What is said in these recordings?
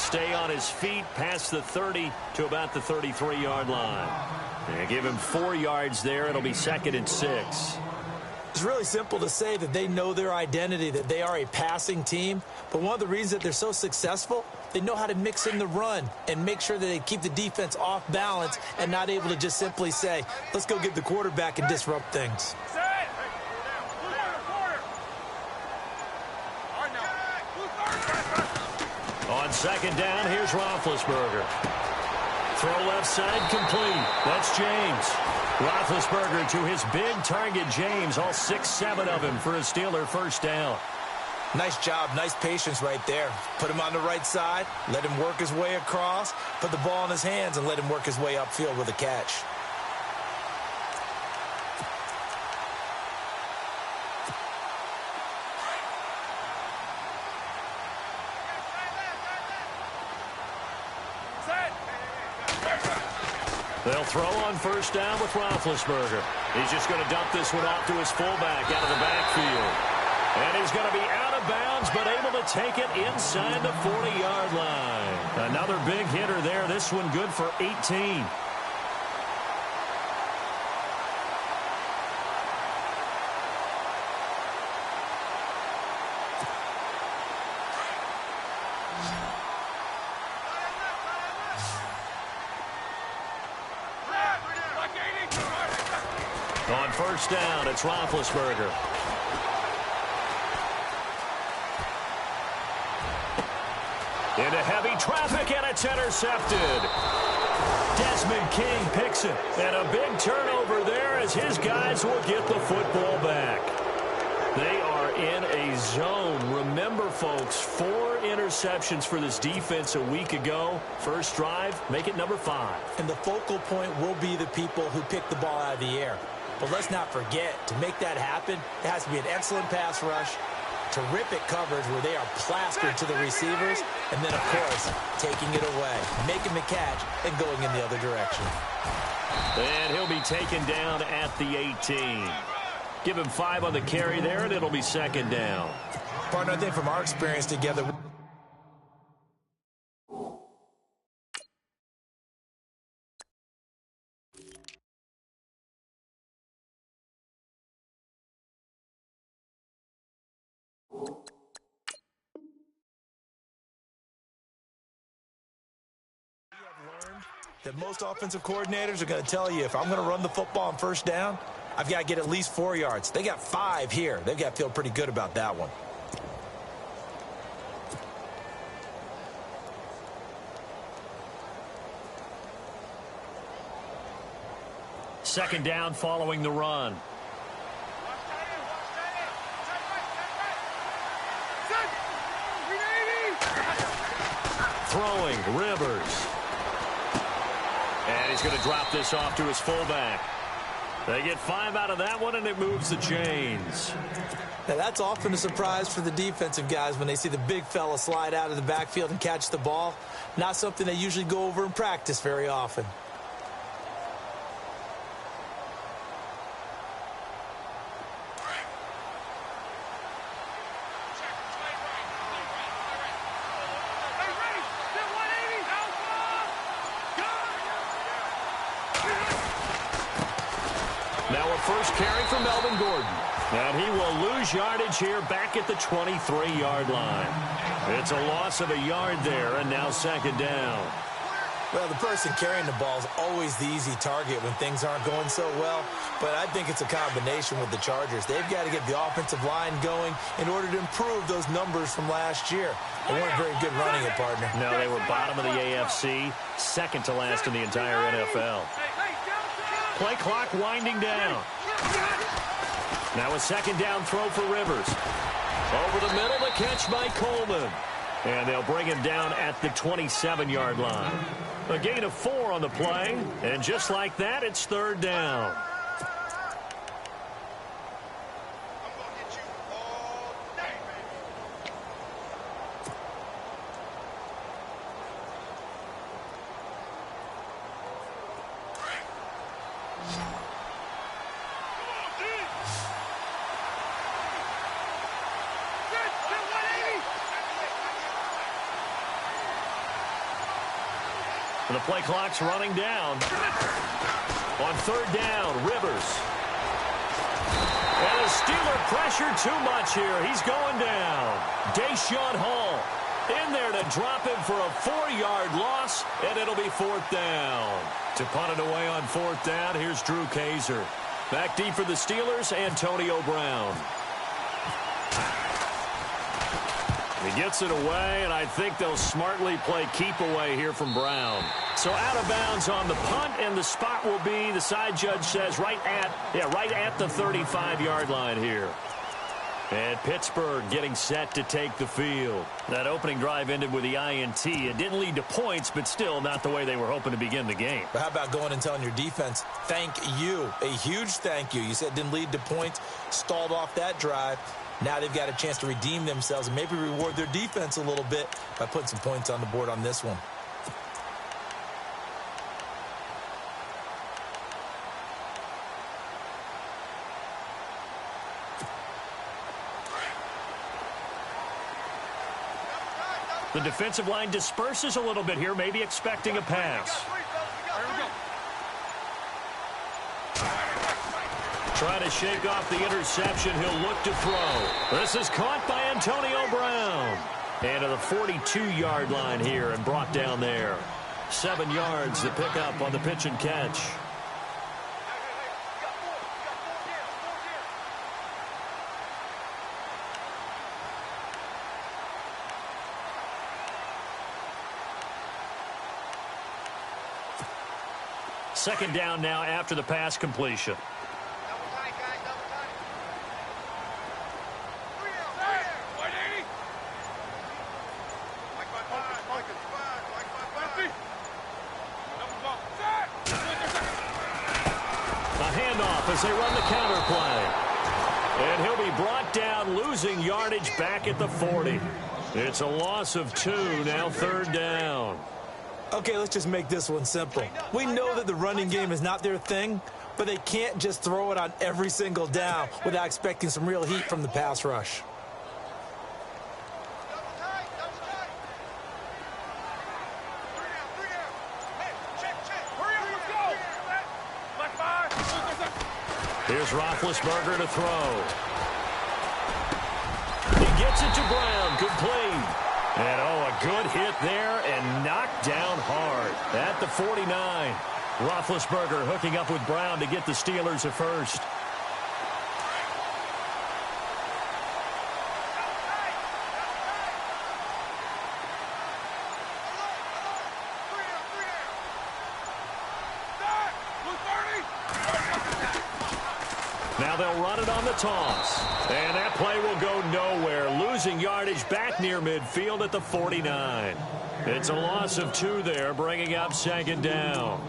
stay on his feet past the 30 to about the 33-yard line. And give him 4 yards there. It'll be 2nd and 6. It's really simple to say that they know their identity, that they are a passing team. But one of the reasons that they're so successful, they know how to mix in the run and make sure that they keep the defense off balance and not able to just simply say, let's go get the quarterback and disrupt things. On 2nd down, here's Roethlisberger. Throw left side, complete. That's James. Roethlisberger to his big target, James. All 6-7 of him for a Steeler first down. Nice job, nice patience right there. Put him on the right side, let him work his way across, put the ball in his hands, and let him work his way upfield with a catch. They'll throw on first down with Roethlisberger. He's just going to dump this one off to his fullback out of the backfield. And he's going to be out of bounds, but able to take it inside the 40-yard line. Another big hitter there. This one good for 18. On first down, it's Roethlisberger. Into heavy traffic, and it's intercepted. Desmond King picks it. And a big turnover there as his guys will get the football back. They are in a zone. Remember, folks, 4 interceptions for this defense a week ago. First drive, make it number 5. And the focal point will be the people who pick the ball out of the air. But let's not forget, to make that happen, it has to be an excellent pass rush, terrific coverage where they are plastered to the receivers, and then, of course, taking it away, making the catch, and going in the other direction. And he'll be taken down at the 18. Give him 5 on the carry there, and it'll be 2nd down. Partner, I think from our experience together, that most offensive coordinators are going to tell you, if I'm going to run the football on first down, I've got to get at least 4 yards. They got 5 here. They've got to feel pretty good about that one. Second down following the run. Throwing, Rivers. And he's going to drop this off to his fullback. They get 5 out of that one, and it moves the chains. Now, that's often a surprise for the defensive guys when they see the big fella slide out of the backfield and catch the ball. Not something they usually go over in practice very often. First carry for Melvin Gordon. And he will lose yardage here back at the 23-yard line. It's a loss of a yard there, and now 2nd down. Well, the person carrying the ball is always the easy target when things aren't going so well. But I think it's a combination with the Chargers. They've got to get the offensive line going in order to improve those numbers from last year. They weren't very good running it, partner. No, they were bottom of the AFC, second to last in the entire NFL. Play clock winding down. Now a 2nd down throw for Rivers. Over the middle, the catch by Coleman. And they'll bring him down at the 27-yard line. A gain of 4 on the play. And just like that, it's 3rd down. And the play clock's running down. On third down, Rivers. And the Steeler pressure too much here. He's going down. Deshaun Hall in there to drop him for a 4-yard loss, and it'll be fourth down. To punt it away on fourth down, here's Drew Kaiser. Back deep for the Steelers, Antonio Brown. He gets it away, and I think they'll smartly play keep away here from Brown. So out of bounds on the punt, and the spot will be, the side judge says, right at the 35-yard line here. And Pittsburgh getting set to take the field. That opening drive ended with the INT. It didn't lead to points, but still not the way they were hoping to begin the game. But how about going and telling your defense, thank you, a huge thank you. You said it didn't lead to points, stalled off that drive. Now they've got a chance to redeem themselves and maybe reward their defense a little bit by putting some points on the board on this one. The defensive line disperses a little bit here, maybe expecting a pass. Trying to shake off the interception. He'll look to throw. This is caught by Antonio Brown. And to the 42-yard line here and brought down there. 7 yards to pick up on the pitch and catch. Second down now after the pass completion. As they run the counter play. And he'll be brought down, losing yardage back at the 40. It's a loss of 2, now third down. Okay, let's just make this one simple. We know that the running game is not their thing, but they can't just throw it on every single down without expecting some real heat from the pass rush. Here's Roethlisberger to throw. He gets it to Brown, complete. And, a good hit there and knocked down hard at the 49. Roethlisberger hooking up with Brown to get the Steelers a first. Now they'll run it on the toss. And that play will go nowhere. Losing yardage back near midfield at the 49. It's a loss of 2 there, bringing up second down.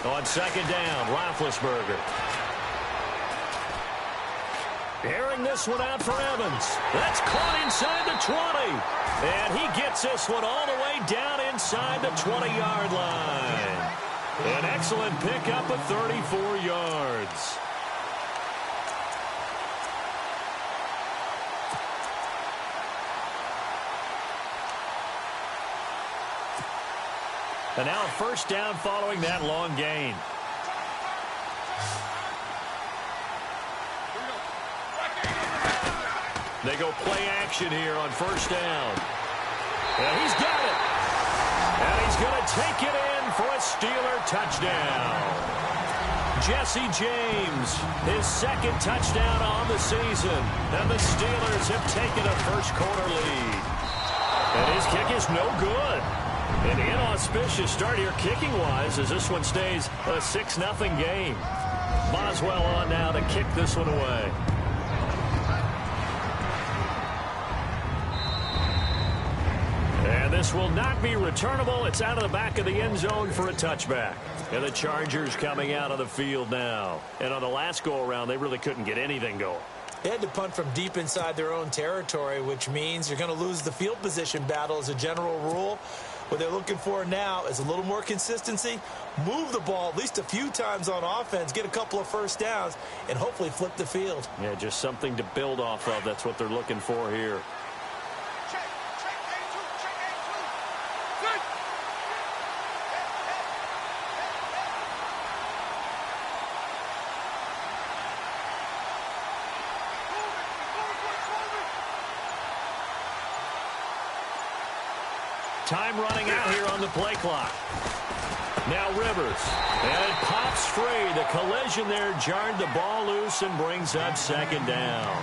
On second down, Roethlisberger. Airing this one out for Evans. That's caught inside the 20. And he gets this one all the way down inside the 20-yard line. An excellent pickup of 34 yards. And now a first down following that long gain. They go play action here on first down. And he's got it. And he's going to take it in for a Steeler touchdown. Jesse James, his second touchdown on the season. And the Steelers have taken a first-quarter lead. And his kick is no good. An inauspicious start here kicking-wise as this one stays a 6-0 game. Boswell on now to kick this one away. And this will not be returnable. It's out of the back of the end zone for a touchback. And the Chargers coming out of the field now. And on the last go-around, they really couldn't get anything going. They had to punt from deep inside their own territory, which means you're going to lose the field position battle as a general rule. What they're looking for now is a little more consistency, move the ball at least a few times on offense, get a couple of first downs, and hopefully flip the field. Yeah, just something to build off of. That's what they're looking for here. Time running out here on the play clock. Now Rivers. And it pops free. The collision there jarred the ball loose and brings up second down.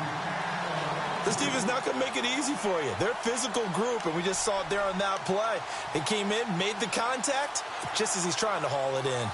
This team is not going to make it easy for you. They're a physical group, and we just saw it there on that play. They came in, made the contact, just as he's trying to haul it in.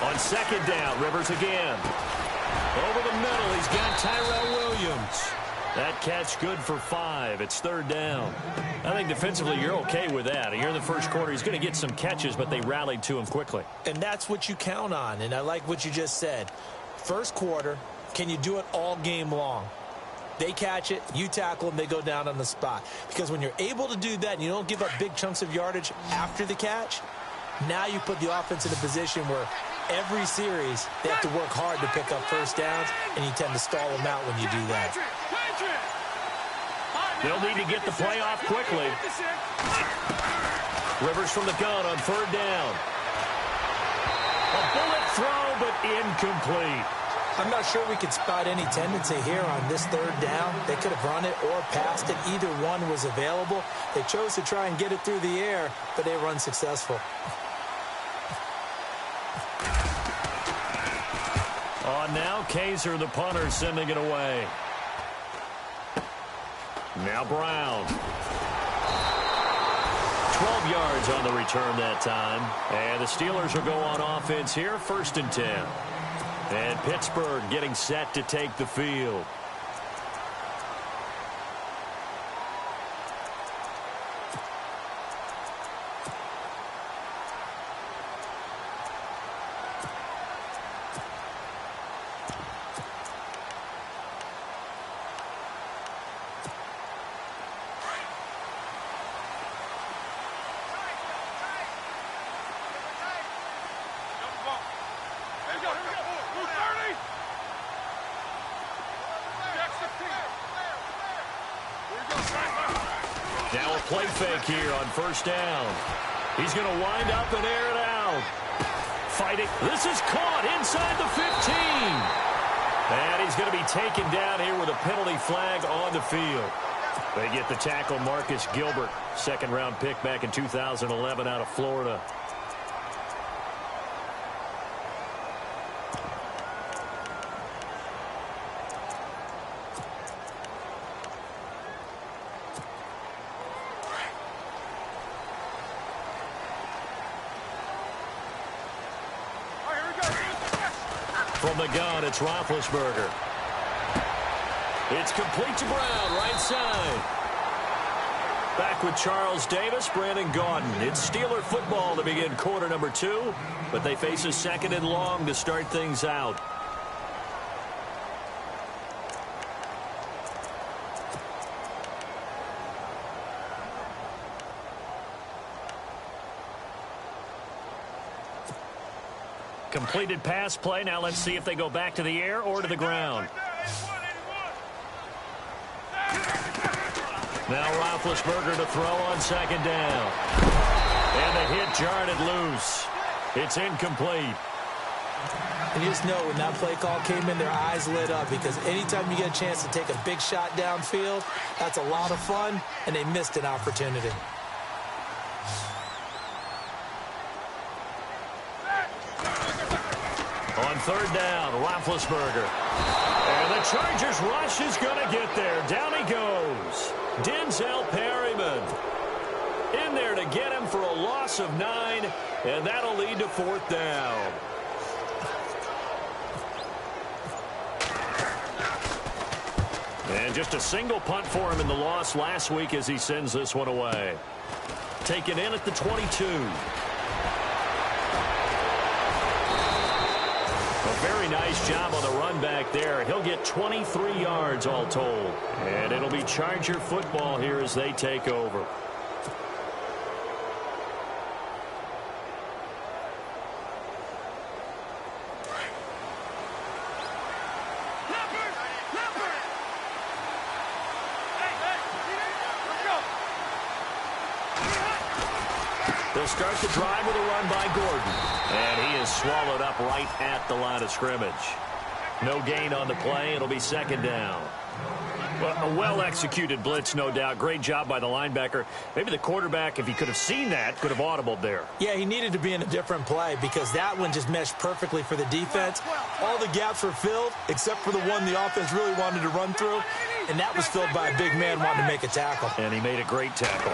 On second down, Rivers again. Over the middle, he's got Tyrell Williams. That catch good for 5. It's third down. I think defensively you're okay with that. Here in the first quarter, he's going to get some catches, but they rallied to him quickly. And that's what you count on, and I like what you just said. First quarter, can you do it all game long? They catch it, you tackle them, they go down on the spot. Because when you're able to do that and you don't give up big chunks of yardage after the catch, now you put the offense in a position where every series they have to work hard to pick up first downs, and you tend to stall them out when you do that. They'll need to get the play off quickly. Rivers from the gun on third down. A bullet throw, but incomplete. I'm not sure we could spot any tendency here on this third down. They could have run it or passed it. Either one was available. They chose to try and get it through the air, but they were unsuccessful. Now Kaiser, the punter, sending it away. Now Brown. 12 yards on the return that time. And the Steelers will go on offense here, 1st and 10. And Pittsburgh getting set to take the field. Now a play fake here on first down. He's going to wind up and air it out. Fighting. This is caught inside the 15. And he's going to be taken down here with a penalty flag on the field. They get the tackle, Marcus Gilbert, second-round pick back in 2011 out of Florida. From the gun, it's Roethlisberger. It's complete to Brown, right side. Back with Charles Davis, Brandon Gaudin. It's Steeler football to begin quarter number 2, but they face a 2nd and long to start things out. Completed pass play. Now let's see if they go back to the air or to the ground. Now Roethlisberger to throw on second down. And the hit jarred it loose. It's incomplete. And you just know when that play call came in, their eyes lit up, because anytime you get a chance to take a big shot downfield, that's a lot of fun, and they missed an opportunity. On third down, Roethlisberger. And the Chargers rush is going to get there. Down he goes. Denzel Perryman in there to get him for a loss. loss of 9, and that'll lead to 4th down. And just a single punt for him in the loss last week as he sends this one away. Taken in at the 22. A very nice job on the run back there. He'll get 23 yards all told. And it'll be Charger football here as they take over. They'll start the drive with a run by Gordon. And he is swallowed up right at the line of scrimmage. No gain on the play. It'll be 2nd down. Well, a well-executed blitz, no doubt. Great job by the linebacker. Maybe the quarterback, if he could have seen that, could have audibled there. Yeah, he needed to be in a different play because that one just meshed perfectly for the defense. All the gaps were filled except for the one the offense really wanted to run through, and that was filled by a big man wanting to make a tackle. And he made a great tackle.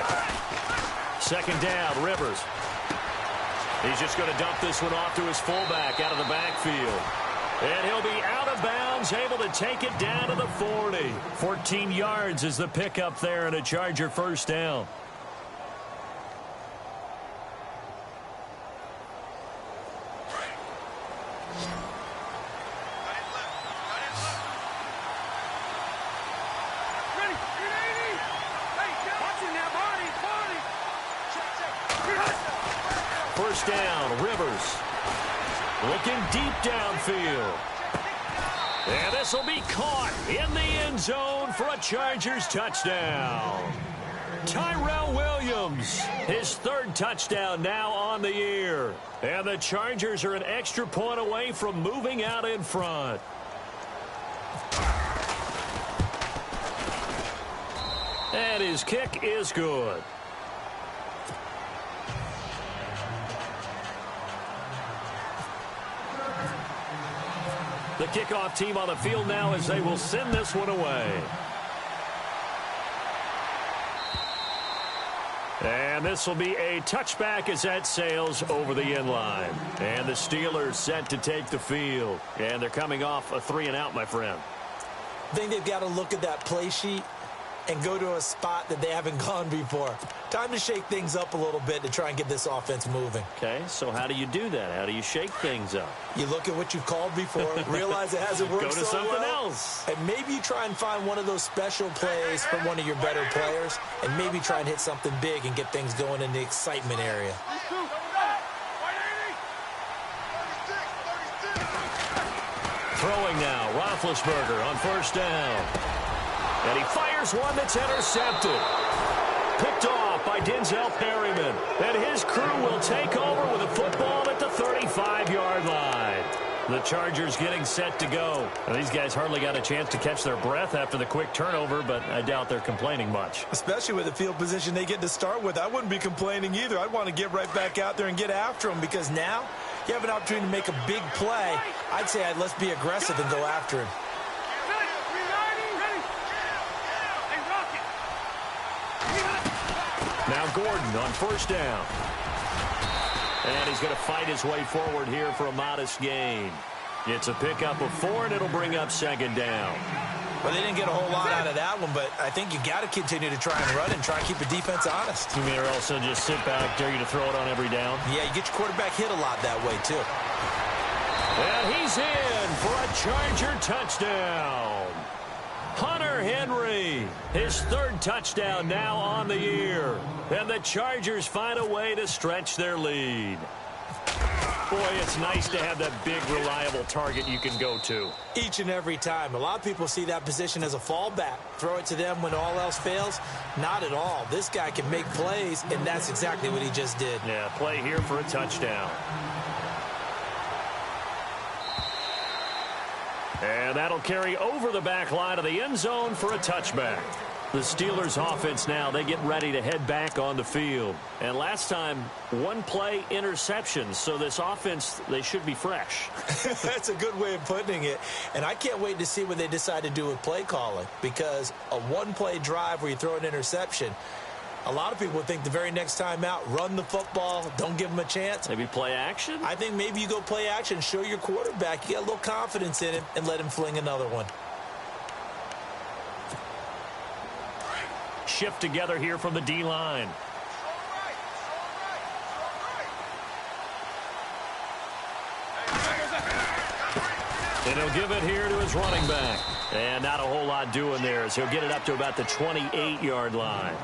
2nd down, Rivers. He's just going to dump this one off to his fullback out of the backfield. And he'll be out of bounds, able to take it down to the 40. 14 yards is the pickup there and a Charger 1st down. First down, Rivers. Looking deep downfield. And this will be caught in the end zone for a Chargers touchdown. Tyrell Williams, his 3rd touchdown now on the year. And the Chargers are an extra point away from moving out in front. And his kick is good. The kickoff team on the field now as they will send this one away. And this will be a touchback as that sails over the end line. And the Steelers set to take the field. And they're coming off a 3-and-out, my friend. I think they've got to look at that play sheet and go to a spot that they haven't gone before. Time to shake things up a little bit to try and get this offense moving. Okay, so how do you do that? How do you shake things up? You look at what you've called before, realize it hasn't worked go to so something well, else. and maybe you try and find one of those special plays from one of your better players, and maybe try and hit something big and get things going in the excitement area. Throwing now, Roethlisberger on 1st down. And he fires one that's intercepted. Picked off by Denzel Perryman. And his crew will take over with a football at the 35-yard line. The Chargers getting set to go. Now, these guys hardly got a chance to catch their breath after the quick turnover, but I doubt they're complaining much. Especially with the field position they get to start with. I wouldn't be complaining either. I'd want to get right back out there and get after them because now you have an opportunity to make a big play. I'd say let's be aggressive and go after him. Now Gordon on 1st down. And he's going to fight his way forward here for a modest gain. It's a pickup of 4, and it'll bring up 2nd down. Well, they didn't get a whole lot out of that one, but I think you got to continue to try and run and try and keep the defense honest. You mean or also just sit back, dare you to throw it on every down? Yeah, you get your quarterback hit a lot that way, too. And he's in for a Charger touchdown. Hunter Henry, his 3rd touchdown now on the year. And the Chargers find a way to stretch their lead. Boy, it's nice to have that big, reliable target you can go to. Each and every time. A lot of people see that position as a fallback. Throw it to them when all else fails. Not at all. This guy can make plays, and that's exactly what he just did. Yeah, play here for a touchdown. And that'll carry over the back line of the end zone for a touchback. The Steelers offense now, they get ready to head back on the field. And last time, 1 play interception. So this offense, they should be fresh. That's a good way of putting it. And I can't wait to see what they decide to do with play calling. Because a 1-play drive where you throw an interception, A lot of people think the very next time out, run the football, don't give him a chance. Maybe play action? I think maybe you go play action, show your quarterback, you get a little confidence in him, and let him fling another one. Shift together here from the D-line. And he'll give it here to his running back. And not a whole lot doing there as he'll get it up to about the 28-yard line.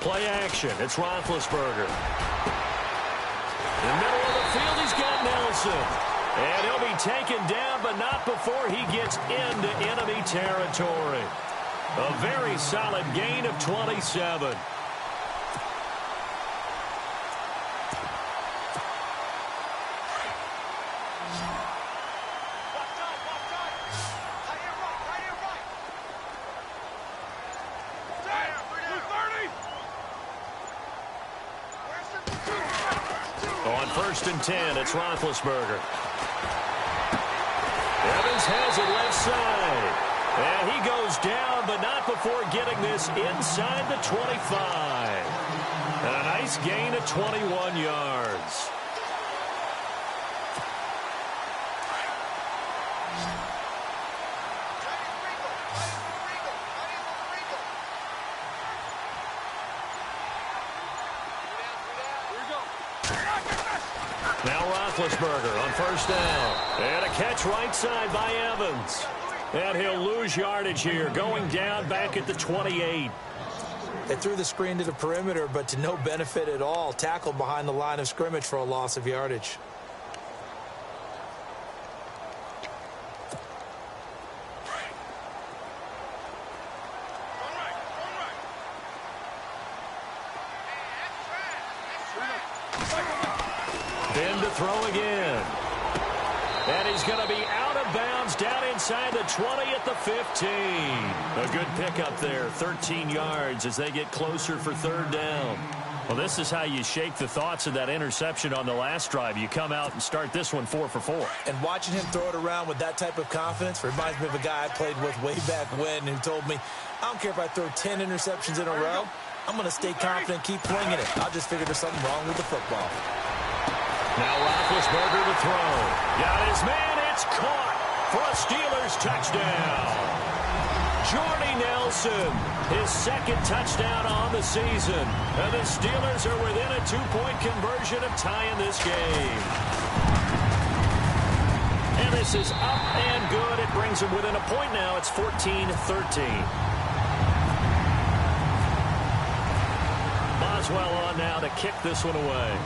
Play action. It's Roethlisberger. In the middle of the field, he's got Nelson. And he'll be taken down, but not before he gets into enemy territory. A very solid gain of 27. On 1st and 10, it's Roethlisberger. Evans has it left side. And he goes down, but not before getting this inside the 25. And a nice gain of 21 yards. Now Roethlisberger on 1st down. And a catch right side by Evans. And he'll lose yardage here, going down back at the 28. They threw the screen to the perimeter, but to no benefit at all. Tackled behind the line of scrimmage for a loss of yardage. Then to throw again. And he's going to be out of bounds down inside the 20 at the 15. A good pickup there, 13 yards as they get closer for 3rd down. Well, this is how you shake the thoughts of that interception on the last drive. You come out and start this one 4 for 4. And watching him throw it around with that type of confidence reminds me of a guy I played with way back when who told me, I don't care if I throw 10 interceptions in a row. I'm going to stay confident, keep flinging it. I'll just figure there's something wrong with the football. Now Roethlisberger to throw. Got his man. It's caught for a Steelers touchdown. Jordy Nelson, his 2nd touchdown on the season. And the Steelers are within a 2-point conversion of tying this game. And this is up and good. It brings them within a point now. It's 14-13. Boswell on now to kick this one away.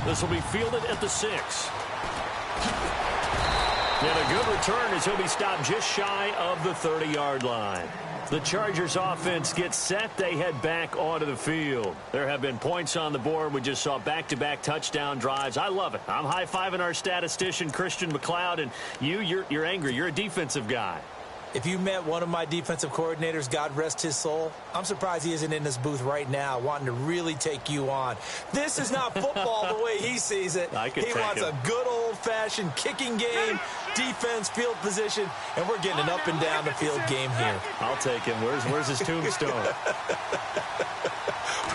This will be fielded at the 6. And a good return as he'll be stopped just shy of the 30-yard line. The Chargers offense gets set. They head back onto the field. There have been points on the board. We just saw back-to-back touchdown drives. I love it. I'm high-fiving our statistician, Christian McLeod, and you're angry. You're a defensive guy. If you met one of my defensive coordinators, God rest his soul, I'm surprised he isn't in this booth right now wanting to really take you on. This is not football the way he sees it. He wants a good old-fashioned kicking game, defense, field position, and we're getting an up and down the field game here. I'll take him. Where's his tombstone?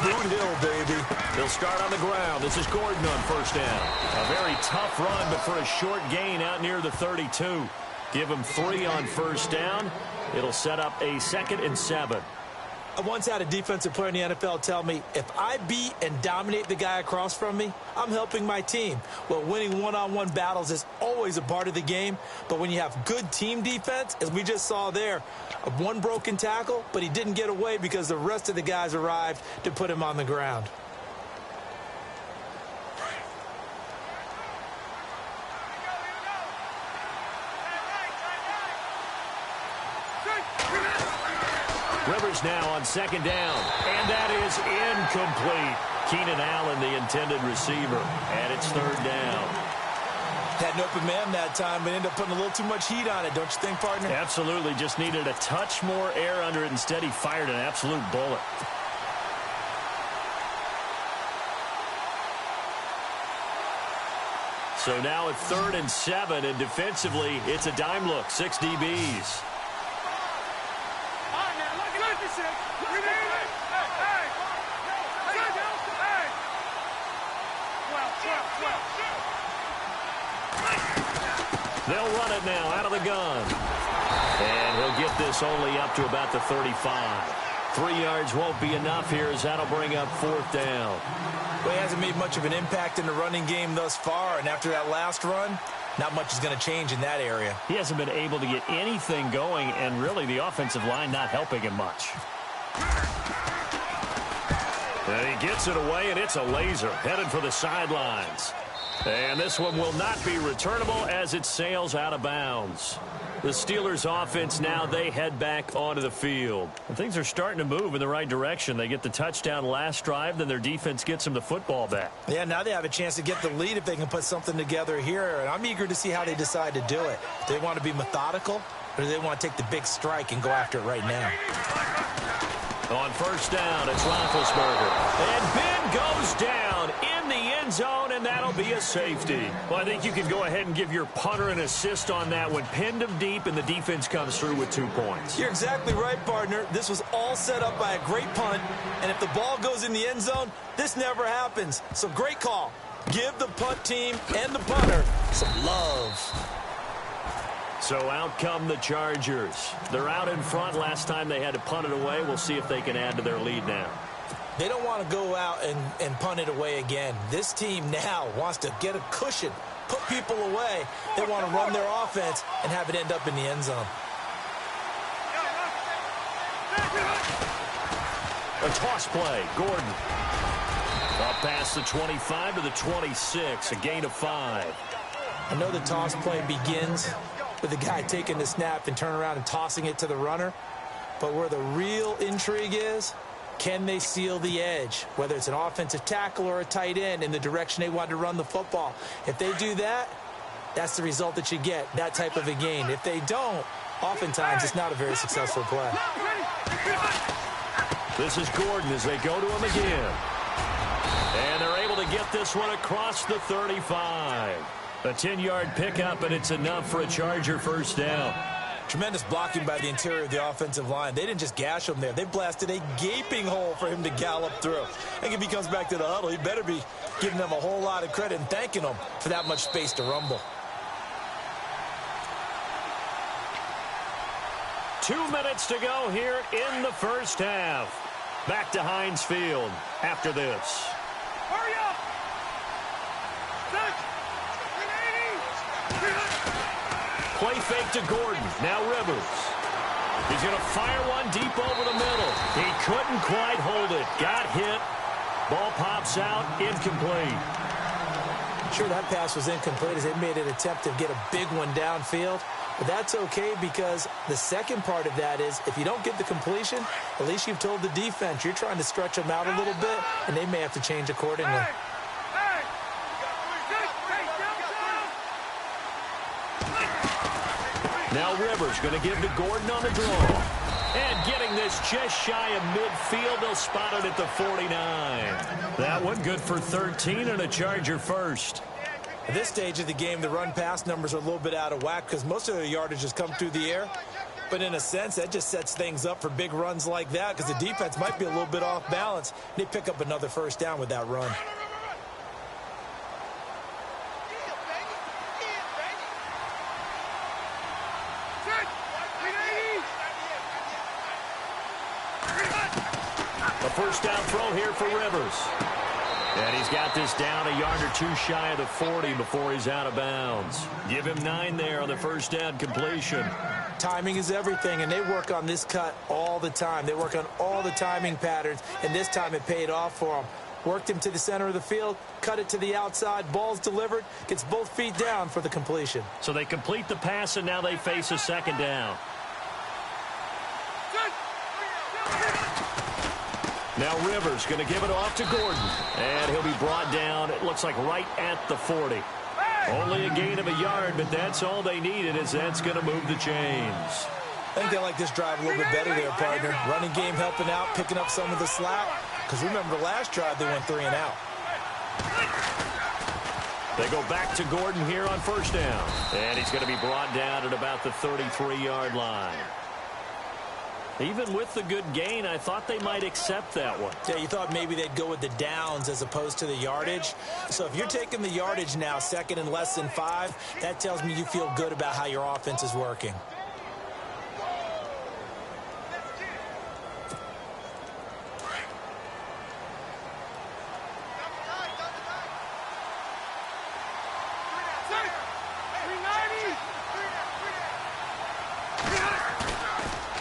Boot Hill, baby. He'll start on the ground. This is Gordon on 1st down. A very tough run, but for a short gain out near the 32. Give him 3 on 1st down. It'll set up a 2nd and 7. I once had a defensive player in the NFL tell me, if I beat and dominate the guy across from me, I'm helping my team. Well, winning one-on-one battles is always a part of the game, but when you have good team defense, as we just saw there, one broken tackle, but he didn't get away because the rest of the guys arrived to put him on the ground. Rivers now on second down, and that is incomplete. Keenan Allen, the intended receiver, and it's third down. Had an open man that time, but ended up putting a little too much heat on it, don't you think, partner? Absolutely. Just needed a touch more air under it. Instead, he fired an absolute bullet. So now it's 3rd and 7, and defensively, it's a dime look. 6 DBs. They'll run it now out of the gun. And he'll get this only up to about the 35. 3 yards won't be enough here as that'll bring up 4th down. Well, he hasn't made much of an impact in the running game thus far, and after that last run, not much is going to change in that area. He hasn't been able to get anything going, and really the offensive line not helping him much. And he gets it away, and it's a laser headed for the sidelines. And this one will not be returnable as it sails out of bounds. The Steelers offense now, they head back onto the field. And things are starting to move in the right direction. They get the touchdown last drive, then their defense gets them the football back. Yeah, now they have a chance to get the lead if they can put something together here. And I'm eager to see how they decide to do it. Do they want to be methodical, or do they want to take the big strike and go after it right now? On first down, it's Roethlisberger. And Ben goes down in the end zone, and that'll be a safety. Well, I think you can go ahead and give your punter an assist on that one. Pinned him deep, and the defense comes through with 2 points. You're exactly right, partner. This was all set up by a great punt, and if the ball goes in the end zone, this never happens. So great call. Give the punt team and the punter some love. So out come the Chargers. They're out in front. Last time they had to punt it away. We'll see if they can add to their lead now. They don't want to go out and punt it away again. This team now wants to get a cushion, put people away. They want to run their offense and have it end up in the end zone. A toss play. Gordon. Up past the 25 to the 26. A gain of 5. I know the toss play begins with the guy taking the snap and turning around and tossing it to the runner. But where the real intrigue is, can they seal the edge, whether it's an offensive tackle or a tight end, in the direction they want to run the football? If they do that, that's the result that you get, that type of a gain. If they don't, oftentimes it's not a very successful play. This is Gordon as they go to him again. And they're able to get this one across the 35. A 10-yard pickup, and it's enough for a Charger first down. Tremendous blocking by the interior of the offensive line. They didn't just gash him there. They blasted a gaping hole for him to gallop through. I think if he comes back to the huddle, he better be giving them a whole lot of credit and thanking them for that much space to rumble. 2 minutes to go here in the first half. Back to Heinz Field after this. Hurry up! Play fake to Gordon. Now Rivers. He's going to fire one deep over the middle. He couldn't quite hold it. Got hit. Ball pops out. Incomplete. Sure, that pass was incomplete as they made an attempt to get a big one downfield. But that's okay because the second part of that is if you don't get the completion, at least you've told the defense you're trying to stretch them out a little bit, and they may have to change accordingly. Now Rivers going to give to Gordon on the draw. And getting this just shy of midfield, they'll spot it at the 49. That one good for 13 and a Charger first. At this stage of the game, the run-pass numbers are a little bit out of whack because most of their yardage has come through the air. But in a sense, that just sets things up for big runs like that because the defense might be a little bit off balance. They pick up another first down with that run. A first down throw here for Rivers. And he's got this down a yard or two shy of the 40 before he's out of bounds. Give him 9 there on the first down completion. Timing is everything, and they work on this cut all the time. They work on all the timing patterns, and this time it paid off for them. Worked him to the center of the field, cut it to the outside, ball's delivered, gets both feet down for the completion. So they complete the pass, and now they face a second down. Now Rivers going to give it off to Gordon. And he'll be brought down, it looks like right at the 40. Only a gain of a yard, but that's all they needed, as that's going to move the chains. I think they like this drive a little bit better there, partner. Running game helping out, picking up some of the slack. Because remember, the last drive they went 3 and out. They go back to Gordon here on first down. And he's going to be brought down at about the 33-yard line. Even with the good gain, I thought they might accept that one. Yeah, you thought maybe they'd go with the downs as opposed to the yardage. So if you're taking the yardage now, second and less than 5, that tells me you feel good about how your offense is working.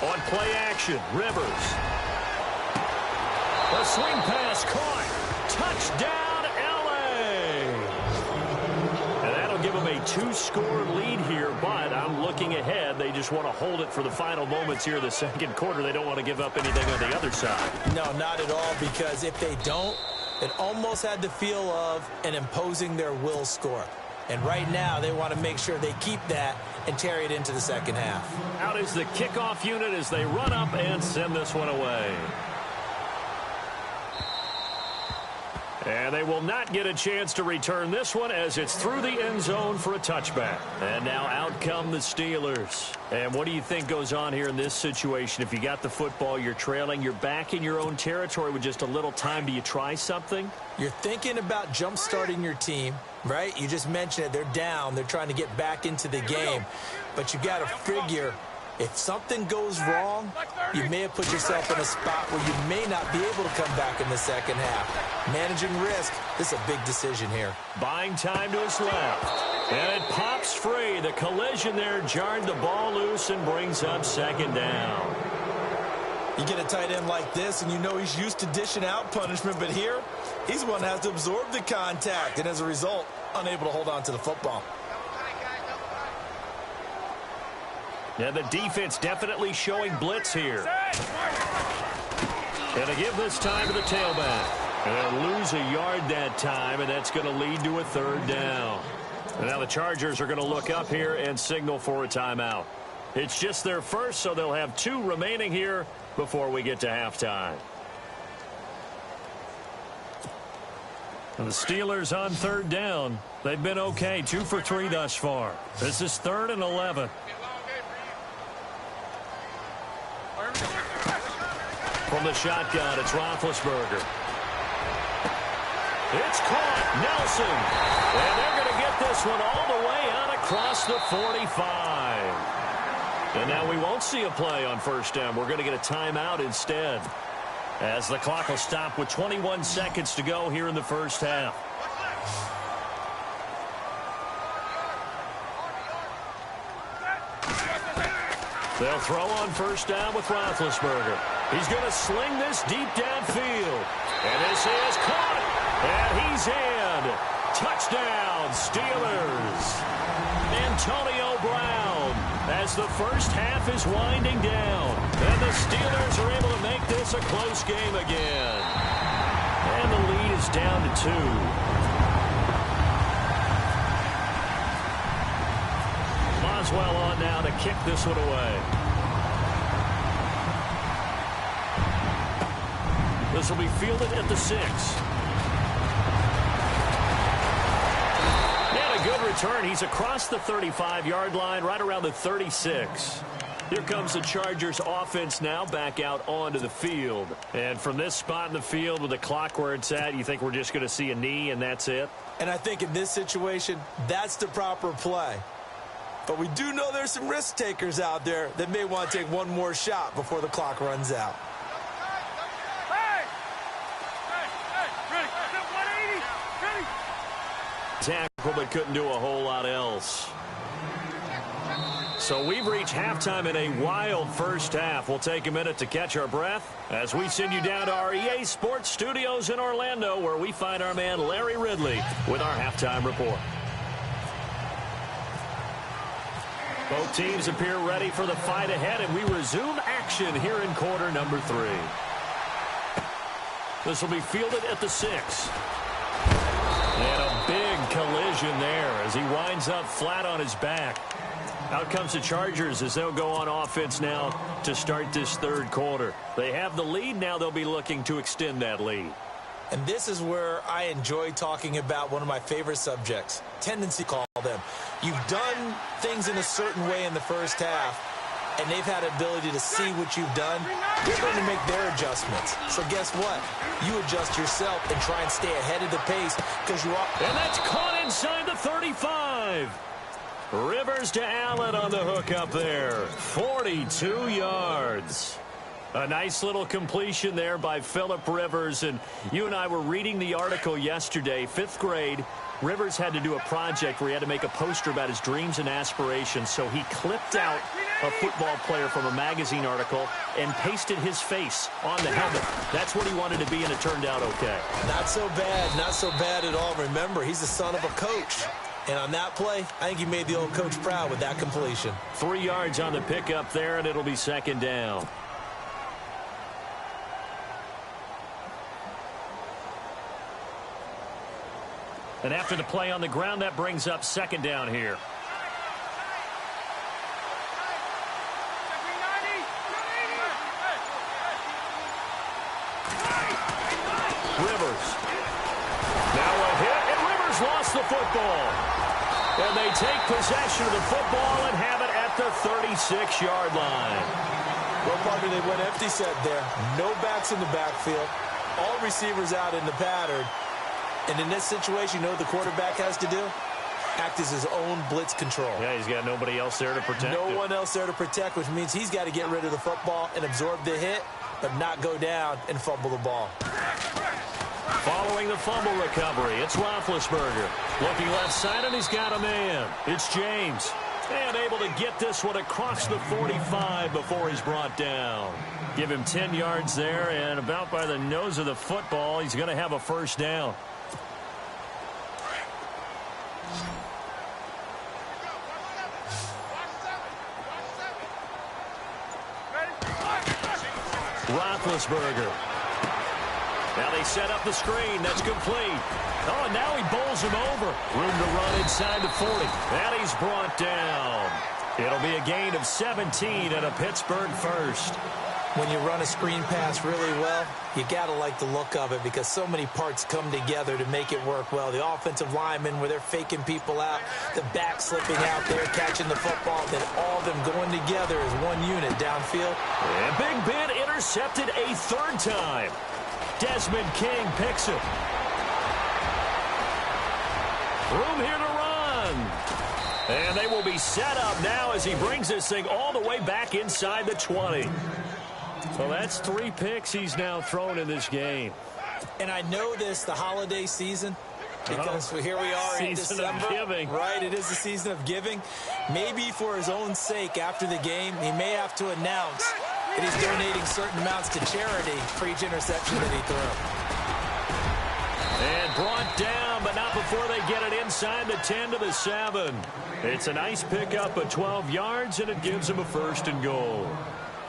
On play action, Rivers. A swing pass caught. Touchdown, L.A. And that'll give them a 2-score lead here, but I'm looking ahead. They just want to hold it for the final moments here in the second quarter. They don't want to give up anything on the other side. No, not at all, because if they don't, it almost had the feel of an imposing their will score. And right now, they want to make sure they keep that and carry it into the second half. Out is the kickoff unit as they run up and send this one away. And they will not get a chance to return this one as it's through the end zone for a touchback. And now out come the Steelers. And what do you think goes on here in this situation? If you got the football, you're trailing, you're back in your own territory with just a little time. Do you try something? You're thinking about jump-starting your team, right? You just mentioned it. They're down. They're trying to get back into the game. But you got to figure, if something goes wrong, you may have put yourself in a spot where you may not be able to come back in the second half. Managing risk, this is a big decision here. Buying time to his left. And it pops free. The collision there jarred the ball loose and brings up second down. You get a tight end like this, and you know he's used to dishing out punishment, but here, he's one that has to absorb the contact, and as a result, unable to hold on to the football. Yeah, the defense definitely showing blitz here. Gonna give this time to the tailback. And they'll lose a yard that time, and that's going to lead to a third down. And now the Chargers are going to look up here and signal for a timeout. It's just their first, so they'll have 2 remaining here before we get to halftime. And the Steelers on third down. They've been okay, 2 for 3 thus far. This is 3rd and 11. From the shotgun, it's Roethlisberger. It's caught. Nelson. And they're going to get this one all the way out across the 45. And now we won't see a play on first down. We're going to get a timeout instead, as the clock will stop with 21 seconds to go here in the first half. They'll throw on first down with Roethlisberger. He's going to sling this deep downfield. And this is caught. And he's in. Touchdown, Steelers. Antonio Brown, as the first half is winding down. And the Steelers are able to make this a close game again. And the lead is down to 2. Boswell on now to kick this one away. This will be fielded at the 6. And a good return. He's across the 35-yard line, right around the 36. Here comes the Chargers offense now back out onto the field. And from this spot in the field with the clock where it's at, you think we're just going to see a knee and that's it? And I think in this situation, that's the proper play. But we do know there's some risk takers out there that may want to take one more shot before the clock runs out. Tackle, but couldn't do a whole lot else. So we've reached halftime in a wild first half. We'll take a minute to catch our breath as we send you down to our EA Sports Studios in Orlando, where we find our man Larry Ridley with our halftime report. Both teams appear ready for the fight ahead, and we resume action here in quarter number 3. This will be fielded at the 6. And a big collision there as he winds up flat on his back. Out comes the Chargers as they'll go on offense now to start this third quarter. They have the lead. Now they'll be looking to extend that lead. And this is where I enjoy talking about one of my favorite subjects, tendency call them. You've done things in a certain way in the first half, and they've had the ability to see what you've done. They're going to make their adjustments. So guess what? You adjust yourself and try and stay ahead of the pace because you are. And that's caught inside the 35. Rivers to Allen on the hook up there. 42 yards. A nice little completion there by Phillip Rivers. And you and I were reading the article yesterday, 5th grade. Rivers had to do a project where he had to make a poster about his dreams and aspirations. So he clipped out a football player from a magazine article and pasted his face on the helmet. That's what he wanted to be, and it turned out okay. Not so bad at all. Remember, he's the son of a coach. And on that play, I think he made the old coach proud with that completion. 3 yards on the pickup there, and it'll be second down. And after the play on the ground, that brings up second down here. Rivers. Now a hit, and Rivers lost the football. And they take possession of the football and have it at the 36-yard line. Well, partner, they went empty set there. No backs in the backfield. All receivers out in the pattern. And in this situation, you know what the quarterback has to do? Act as his own blitz control. Yeah, he's got nobody else there to protect him. No one else there to protect, which means he's got to get rid of the football and absorb the hit, but not go down and fumble the ball. Following the fumble recovery, it's Roethlisberger. Looking left side, and he's got a man. It's James. And able to get this one across the 45 before he's brought down. Give him 10 yards there, and about by the nose of the football, he's going to have a first down. Roethlisberger. Now they set up the screen. That's complete. Oh, and now he bowls him over. Room to run inside the 40. And he's brought down. It'll be a gain of 17 and a Pittsburgh first. When you run a screen pass really well, you got to like the look of it because so many parts come together to make it work well. The offensive linemen, where they're faking people out, the back slipping out there, catching the football, then all of them going together as one unit downfield. And Big Ben intercepted a third time. Desmond King picks it. Room here to run. And they will be set up now as he brings this thing all the way back inside the 20. So that's 3 picks he's now thrown in this game. And I know this, the holiday season, because here we are in December. Season of giving. Right, it is the season of giving. Maybe for his own sake after the game, he may have to announce that he's donating certain amounts to charity for each interception that he threw. And brought down, but not before they get it inside the 10 to the 7. It's a nice pickup of 12 yards, and it gives him a first and goal.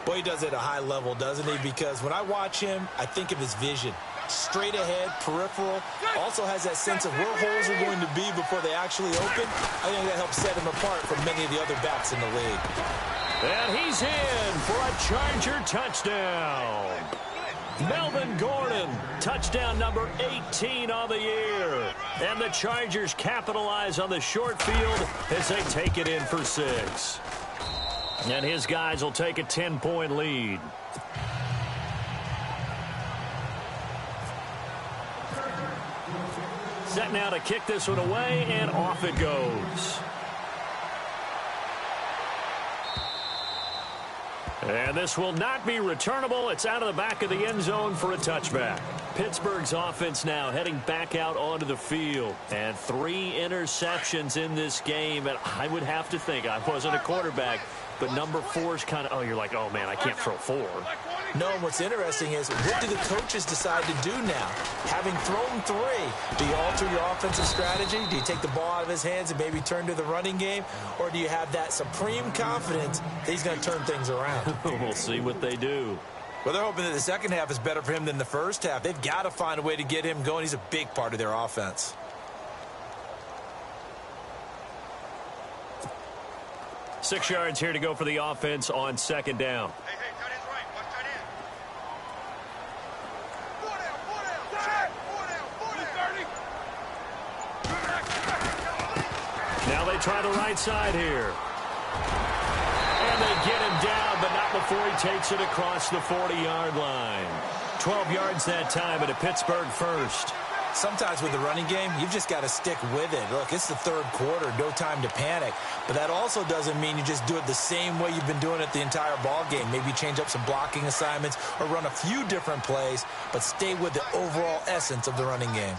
Boy, he does it at a high level, doesn't he? Because when I watch him, I think of his vision. Straight ahead, peripheral. Also has that sense of where holes are going to be before they actually open. I think that helps set him apart from many of the other backs in the league. And he's in for a Charger touchdown. Melvin Gordon, touchdown number 18 on the year. And the Chargers capitalize on the short field as they take it in for 6. And his guys will take a 10-point lead. Set now to kick this one away, and off it goes. And this will not be returnable. It's out of the back of the end zone for a touchback. Pittsburgh's offense now heading back out onto the field. And 3 interceptions in this game. And I would have to think, I wasn't a quarterback, but number 4 is kind of, oh, you're like, oh, man, I can't throw 4. No, and what's interesting is, what do the coaches decide to do now? Having thrown 3, do you alter your offensive strategy? Do you take the ball out of his hands and maybe turn to the running game? Or do you have that supreme confidence that he's going to turn things around? We'll see what they do. Well, they're hoping that the second half is better for him than the first half. They've got to find a way to get him going. He's a big part of their offense. Six yards here to go for the offense on second down. Hey, tight end's right. Watch tight end. Now they try the right side here. And they get him down, but not before he takes it across the 40-yard line. 12 yards that time, and a Pittsburgh first. Sometimes with the running game, you've just got to stick with it. Look, it's the third quarter, no time to panic. But that also doesn't mean you just do it the same way you've been doing it the entire ball game. Maybe change up some blocking assignments or run a few different plays, but stay with the overall essence of the running game.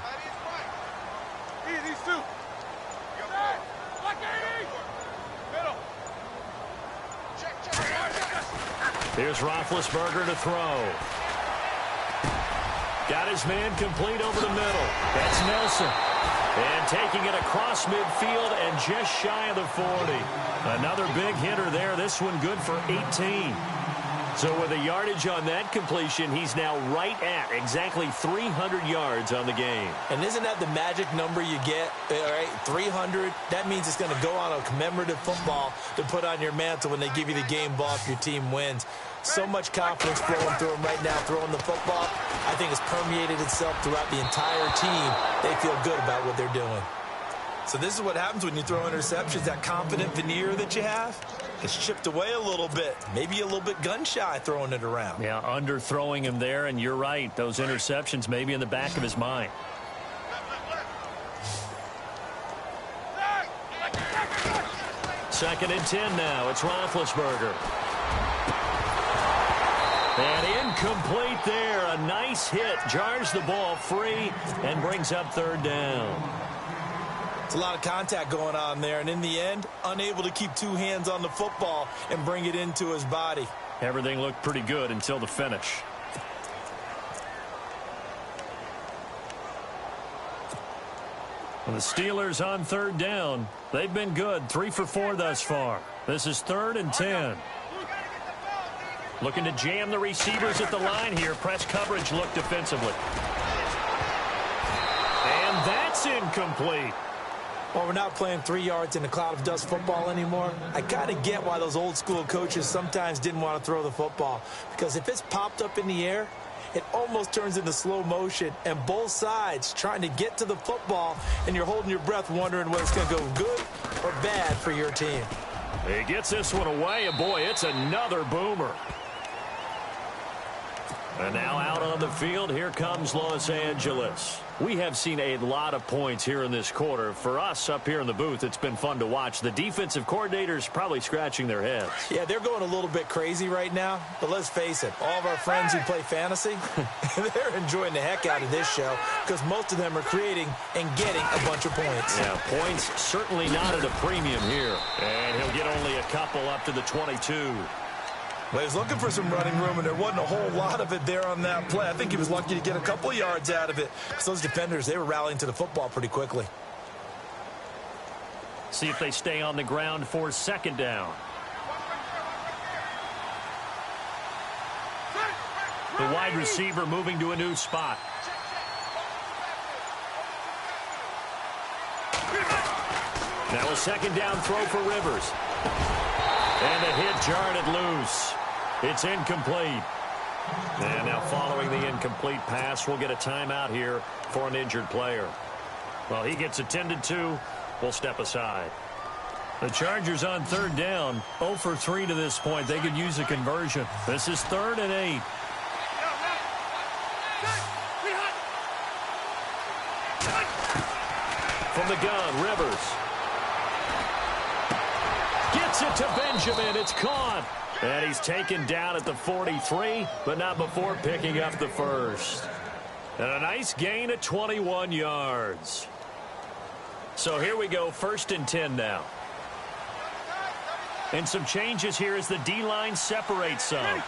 These two. Here's Roethlisberger to throw. Got his man complete over the middle. That's Nelson. And taking it across midfield and just shy of the 40. Another big hitter there. This one good for 18. So with the yardage on that completion, he's now right at exactly 300 yards on the game. And isn't that the magic number you get? All right, 300. That means it's going to go on a commemorative football to put on your mantle when they give you the game ball if your team wins. So much confidence flowing through him right now, throwing the football. I think it's permeated itself throughout the entire team. They feel good about what they're doing. So this is what happens when you throw interceptions. That confident veneer that you have, it's chipped away a little bit. Maybe a little bit gun-shy throwing it around. Yeah, underthrowing him there, and you're right. Those interceptions may be in the back of his mind. Second and 10 now. It's Roethlisberger. And incomplete there. A nice hit. Jars the ball free and brings up third down. It's a lot of contact going on there, and in the end, unable to keep two hands on the football and bring it into his body. Everything looked pretty good until the finish. And the Steelers on third down. They've been good. 3 for 4 thus far. This is 3rd and 10. Looking to jam the receivers at the line here. Press coverage look defensively. And that's incomplete. Well, we're not playing 3 yards in a cloud of dust football anymore. I kind of get why those old school coaches sometimes didn't want to throw the football. Because if it's popped up in the air, it almost turns into slow motion. And both sides trying to get to the football, and you're holding your breath wondering whether it's going to go good or bad for your team. He gets this one away, and boy, it's another boomer. And now out on the field, here comes Los Angeles. We have seen a lot of points here in this quarter. For us up here in the booth, it's been fun to watch. The defensive coordinators probably scratching their heads. Yeah, they're going a little bit crazy right now. But let's face it, all of our friends who play fantasy, they're enjoying the heck out of this show because most of them are creating and getting a bunch of points. Yeah, points certainly not at a premium here. And he'll get only a couple up to the 22. Well, he was looking for some running room, and there wasn't a whole lot of it there on that play. I think he was lucky to get a couple of yards out of it because those defenders, they were rallying to the football pretty quickly. See if they stay on the ground for second down. The wide receiver moving to a new spot. Now a second down throw for Rivers. And the hit jarred it loose. It's incomplete. And now following the incomplete pass, we'll get a timeout here for an injured player. Well, he gets attended to. We'll step aside. The Chargers on third down, 0 for 3 to this point. They could use a conversion. This is 3rd and 8. From the gun, Rivers. Gets it to Benjamin. It's caught. And he's taken down at the 43, but not before picking up the first. And a nice gain of 21 yards. So here we go, 1st and 10 now. And some changes here as the D-line separates some.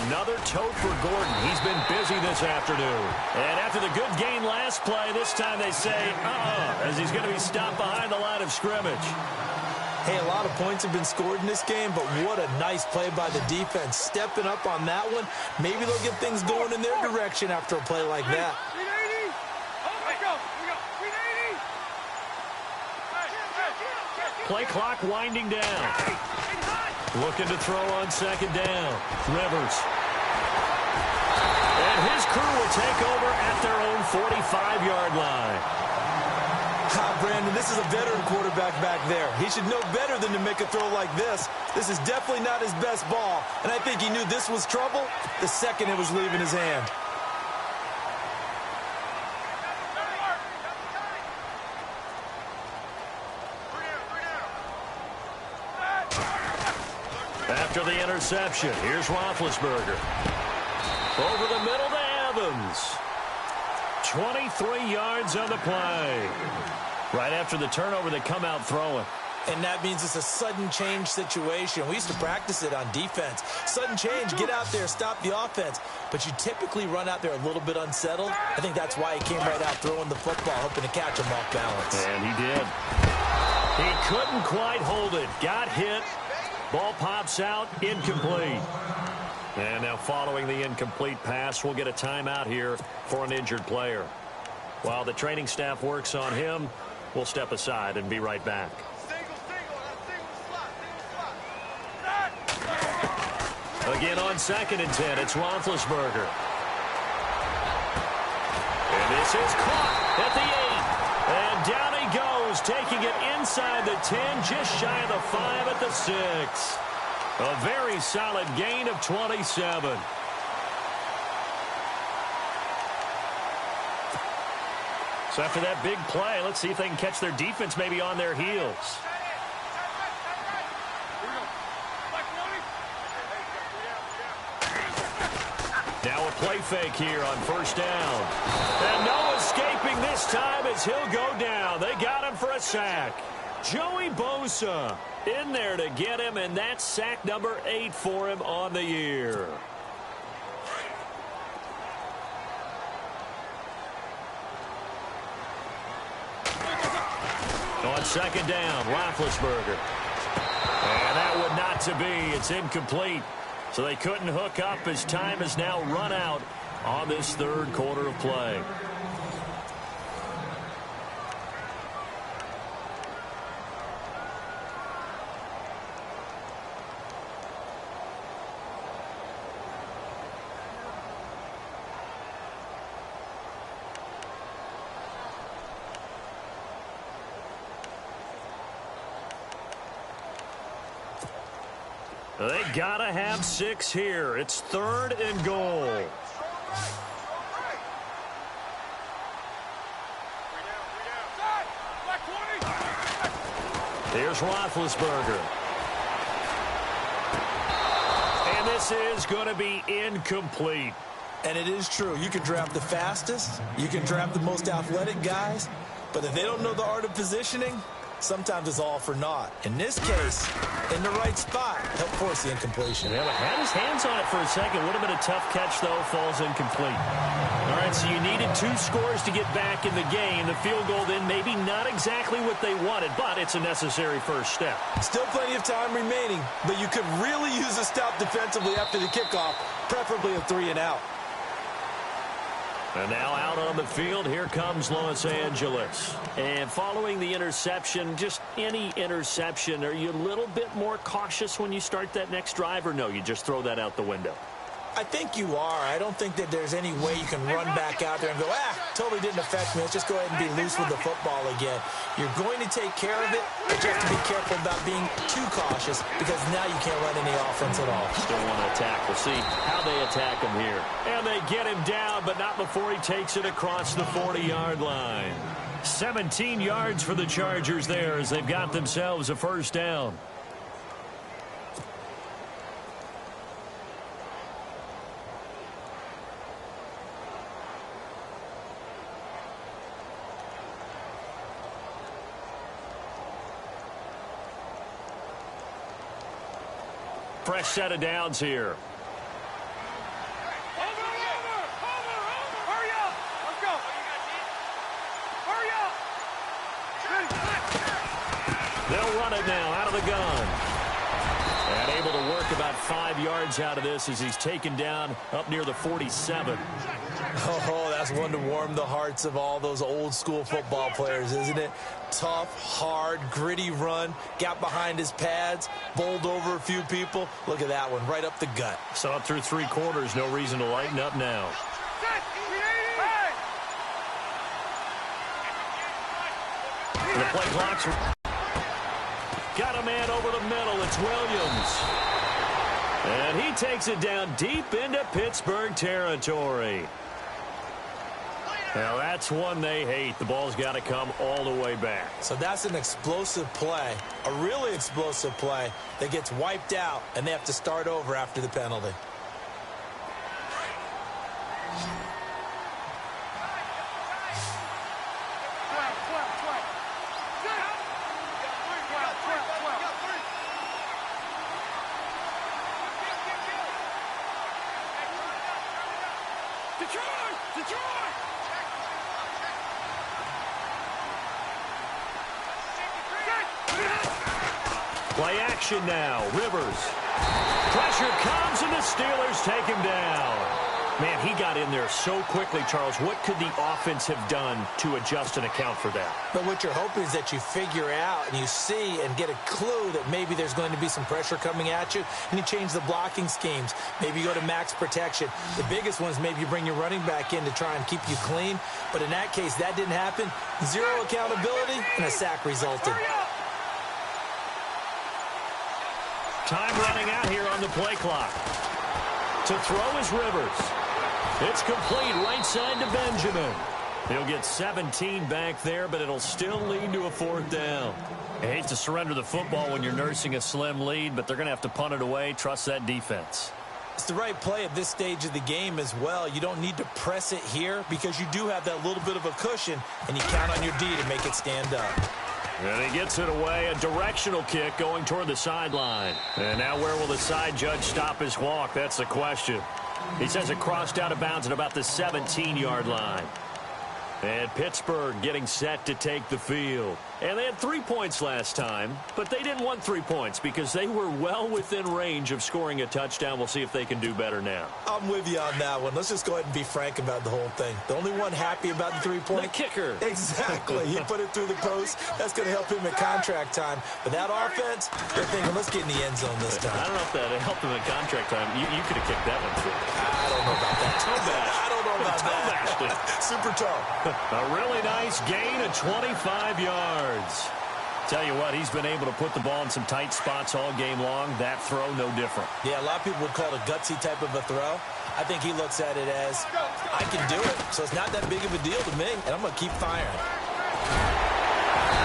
Another tote for Gordon. He's been busy this afternoon. And after the good gain last play, this time they say, as he's going to be stopped behind the line of scrimmage. Hey, a lot of points have been scored in this game, but what a nice play by the defense. Stepping up on that one. Maybe they'll get things going in their direction after a play like that. Play clock winding down. Looking to throw on second down. Rivers. And his crew will take over at their own 45-yard line. Brandon, this is a veteran quarterback back there. He should know better than to make a throw like this. This is definitely not his best ball, and I think he knew this was trouble the second it was leaving his hand. After the interception, here's Roethlisberger. Over the middle to Evans. 23 yards on the play. Right after the turnover, they come out throwing. And that means it's a sudden change situation. We used to practice it on defense. Sudden change, get out there, stop the offense. But you typically run out there a little bit unsettled. I think that's why he came right out throwing the football, hoping to catch him off balance. And he did. He couldn't quite hold it. Got hit. Ball pops out, incomplete. And now following the incomplete pass, we'll get a timeout here for an injured player. While the training staff works on him, we'll step aside and be right back. Again on 2nd and 10, it's Roethlisberger. And this is caught at the 8. And down he goes, taking it inside the 10, just shy of the 5 at the 6. A very solid gain of 27. So after that big play, let's see if they can catch their defense maybe on their heels. Now a play fake here on 1st down. And no escaping this time as he'll go down. They got him for a sack. Joey Bosa in there to get him, and that's sack number 8 for him on the year. On 2nd down, Roethlisberger. And that would not to be. It's incomplete. So they couldn't hook up as time has now run out on this 3rd quarter of play. They gotta have 6 here. It's 3rd and goal. Here's Roethlisberger. And this is going to be incomplete. And it is true. You can draft the fastest. You can draft the most athletic guys. But if they don't know the art of positioning, sometimes it's all for naught. In this case, in the right spot, help force the incompletion. Yeah, but had his hands on it for a second. Would have been a tough catch, though. Falls incomplete. All right, so you needed 2 scores to get back in the game. The field goal then maybe not exactly what they wanted, but it's a necessary first step. Still plenty of time remaining, but you could really use a stop defensively after the kickoff, preferably a 3-and-out. And now out on the field, here comes Los Angeles. And following the interception, just any interception, are you a little bit more cautious when you start that next drive, or no, you just throw that out the window? I think you are. I don't think that there's any way you can run back out there and go, totally didn't affect me. Let's just go ahead and be loose with the football again. You're going to take care of it, but you have to be careful about being too cautious because now you can't run any offense at all. Still want to attack. We'll see how they attack him here. And they get him down, but not before he takes it across the 40-yard line. 17 yards for the Chargers there as they've got themselves a first down. Fresh set of downs here. They'll run it now out of the gun. And able to work about 5 yards out of this as he's taken down up near the 47. Oh, that's one to warm the hearts of all those old school football players, isn't it? Tough, hard, gritty run, got behind his pads, bowled over a few people. Look at that one, right up the gut. So up through 3 quarters, no reason to lighten up now. The play clock's got a man over the middle. It's Williams. And he takes it down deep into Pittsburgh territory. Now, that's one they hate. The ball's got to come all the way back. So that's an explosive play, a really explosive play that gets wiped out, and they have to start over after the penalty. Play action now. Rivers. Pressure comes, and the Steelers take him down. Man, he got in there so quickly, Charles. What could the offense have done to adjust and account for that? But what you're hoping is that you figure out and you see and get a clue that maybe there's going to be some pressure coming at you, and you change the blocking schemes. Maybe you go to max protection. The biggest one is maybe you bring your running back in to try and keep you clean. But in that case, that didn't happen. Zero accountability, and a sack resulted. Time running out here on the play clock. To throw is Rivers. It's complete right side to Benjamin. He'll get 17 back there, but it'll still lead to a 4th down. I hate to surrender the football when you're nursing a slim lead, but they're going to have to punt it away. Trust that defense. It's the right play at this stage of the game as well. You don't need to press it here because you do have that little bit of a cushion, and you count on your D to make it stand up. And he gets it away, a directional kick going toward the sideline. And now where will the side judge stop his walk? That's the question. He says it crossed out of bounds at about the 17-yard line. And Pittsburgh getting set to take the field. And they had 3 points last time, but they didn't want 3 points because they were well within range of scoring a touchdown. We'll see if they can do better now. I'm with you on that one. Let's just go ahead and be frank about the whole thing. The only one happy about the 3-point? The kicker. Exactly. He put it through the post. That's going to help him at contract time. But that offense, they're thinking, let's get in the end zone this time. I don't know if that helped him at contract time. You could have kicked that one through. I don't know about that. I don't know about that. Super toe. A really nice gain of 25 yards. Tell you what, he's been able to put the ball in some tight spots all game long. That throw, no different. Yeah, a lot of people would call it a gutsy type of a throw. I think he looks at it as, I can do it, so it's not that big of a deal to me, and I'm going to keep firing.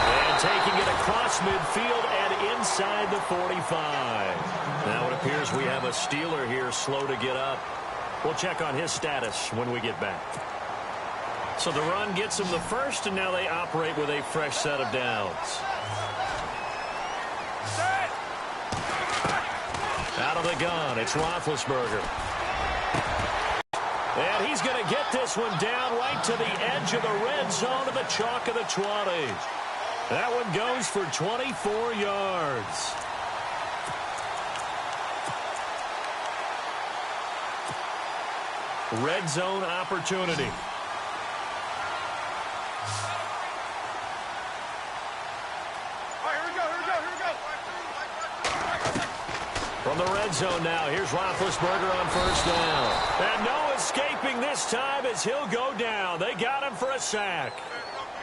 And taking it across midfield and inside the 45. Now it appears we have a Steeler here slow to get up. We'll check on his status when we get back. So the run gets them the first, and now they operate with a fresh set of downs. Out of the gun, it's Roethlisberger. And he's going to get this one down right to the edge of the red zone of the chalk of the 20. That one goes for 24 yards. Red zone opportunity. From the red zone now, here's Roethlisberger on 1st down. And no escaping this time as he'll go down. They got him for a sack.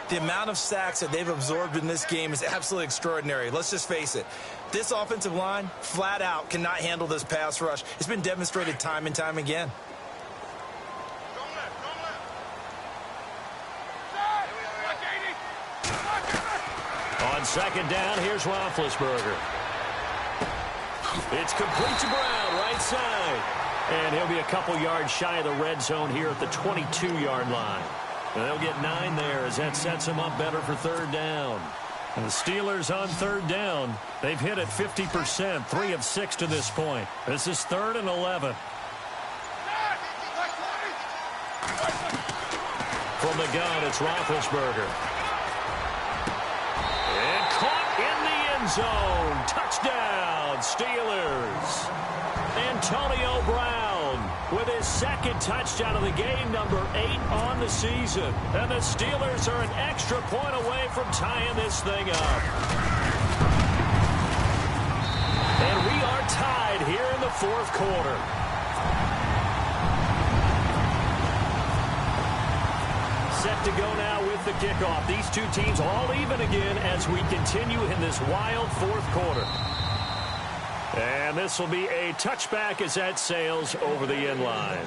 The amount of sacks that they've absorbed in this game is absolutely extraordinary. Let's just face it. This offensive line, flat out, cannot handle this pass rush. It's been demonstrated time and time again. On 2nd down, here's Roethlisberger. It's complete to Brown, right side. And he'll be a couple yards shy of the red zone here at the 22-yard line. And they'll get 9 there as that sets them up better for 3rd down. And the Steelers on 3rd down. They've hit it 50%, 3 of 6 to this point. This is 3rd and 11. From the gun, it's Roethlisberger. And caught in the end end zone. Touchdown, Steelers. Antonio Brown with his second touchdown of the game, number 8 on the season. And the Steelers are an extra point away from tying this thing up. And we are tied here in the fourth quarter. Set to go now with the kickoff. These two teams all even again as we continue in this wild fourth quarter. And this will be a touchback as that sails over the end line.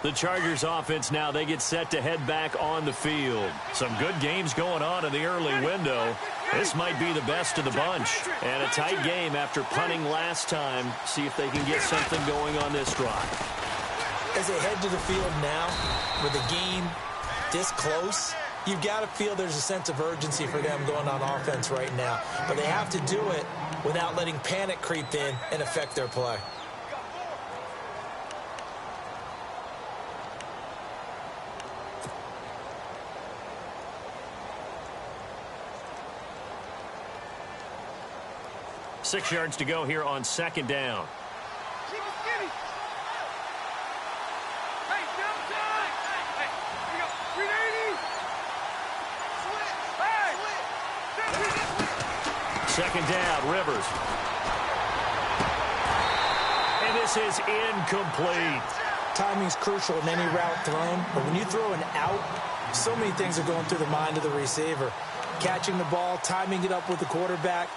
The Chargers offense now, they get set to head back on the field. Some good games going on in the early window. This might be the best of the bunch. And a tight game after punting last time. See if they can get something going on this drive. As they head to the field now, with the game this close, you've got to feel there's a sense of urgency for them going on offense right now. But they have to do it without letting panic creep in and affect their play. Six yards to go here on second down. Second down, Rivers. And this is incomplete. Timing's crucial in any route thrown, but when you throw an out, so many things are going through the mind of the receiver. Catching the ball, timing it up with the quarterback.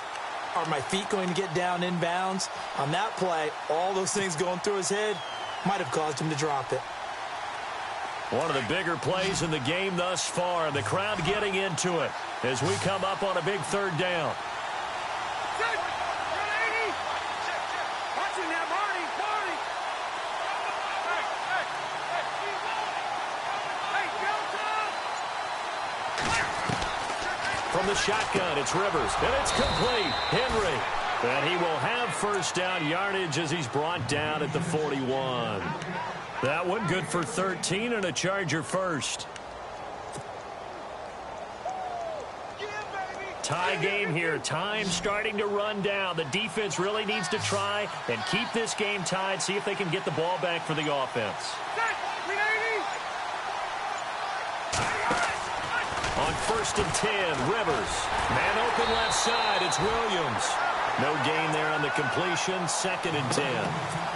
Are my feet going to get down inbounds? On that play, all those things going through his head might have caused him to drop it. One of the bigger plays in the game thus far. The crowd getting into it as we come up on a big third down. From the shotgun, it's Rivers, and it's complete. Henry, and he will have first down yardage as he's brought down at the 41. That one good for 13 and a Charger first. Tie game here. Time starting to run down. The defense really needs to try and keep this game tied, see if they can get the ball back for the offense. On first and 10, Rivers. Man open left side, it's Williams. No gain there on the completion, second and 10.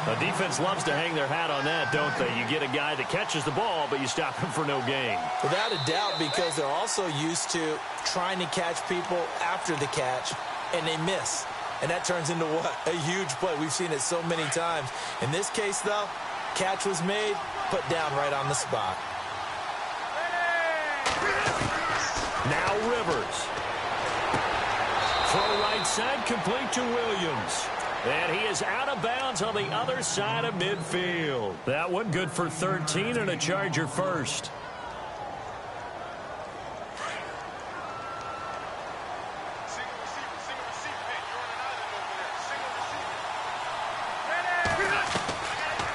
The defense loves to hang their hat on that, don't they? You get a guy that catches the ball, but you stop him for no gain. Without a doubt, because they're also used to trying to catch people after the catch, and they miss. And that turns into what? A huge play. We've seen it so many times. In this case, though, catch was made, put down right on the spot. Now Rivers. Throw right side, complete to Williams. And he is out of bounds on the other side of midfield. That one good for 13 and a Charger first.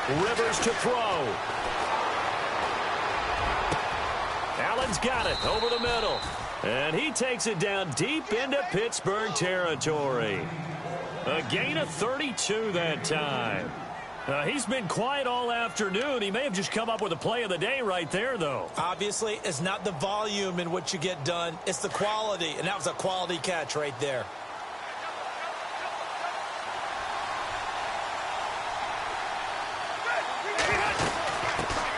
Rivers to throw. Allen's got it over the middle. And he takes it down deep into Pittsburgh territory. A gain of 32 that time. He's been quiet all afternoon. He may have just come up with a play of the day right there, though. Obviously, it's not the volume in what you get done. It's the quality, and that was a quality catch right there.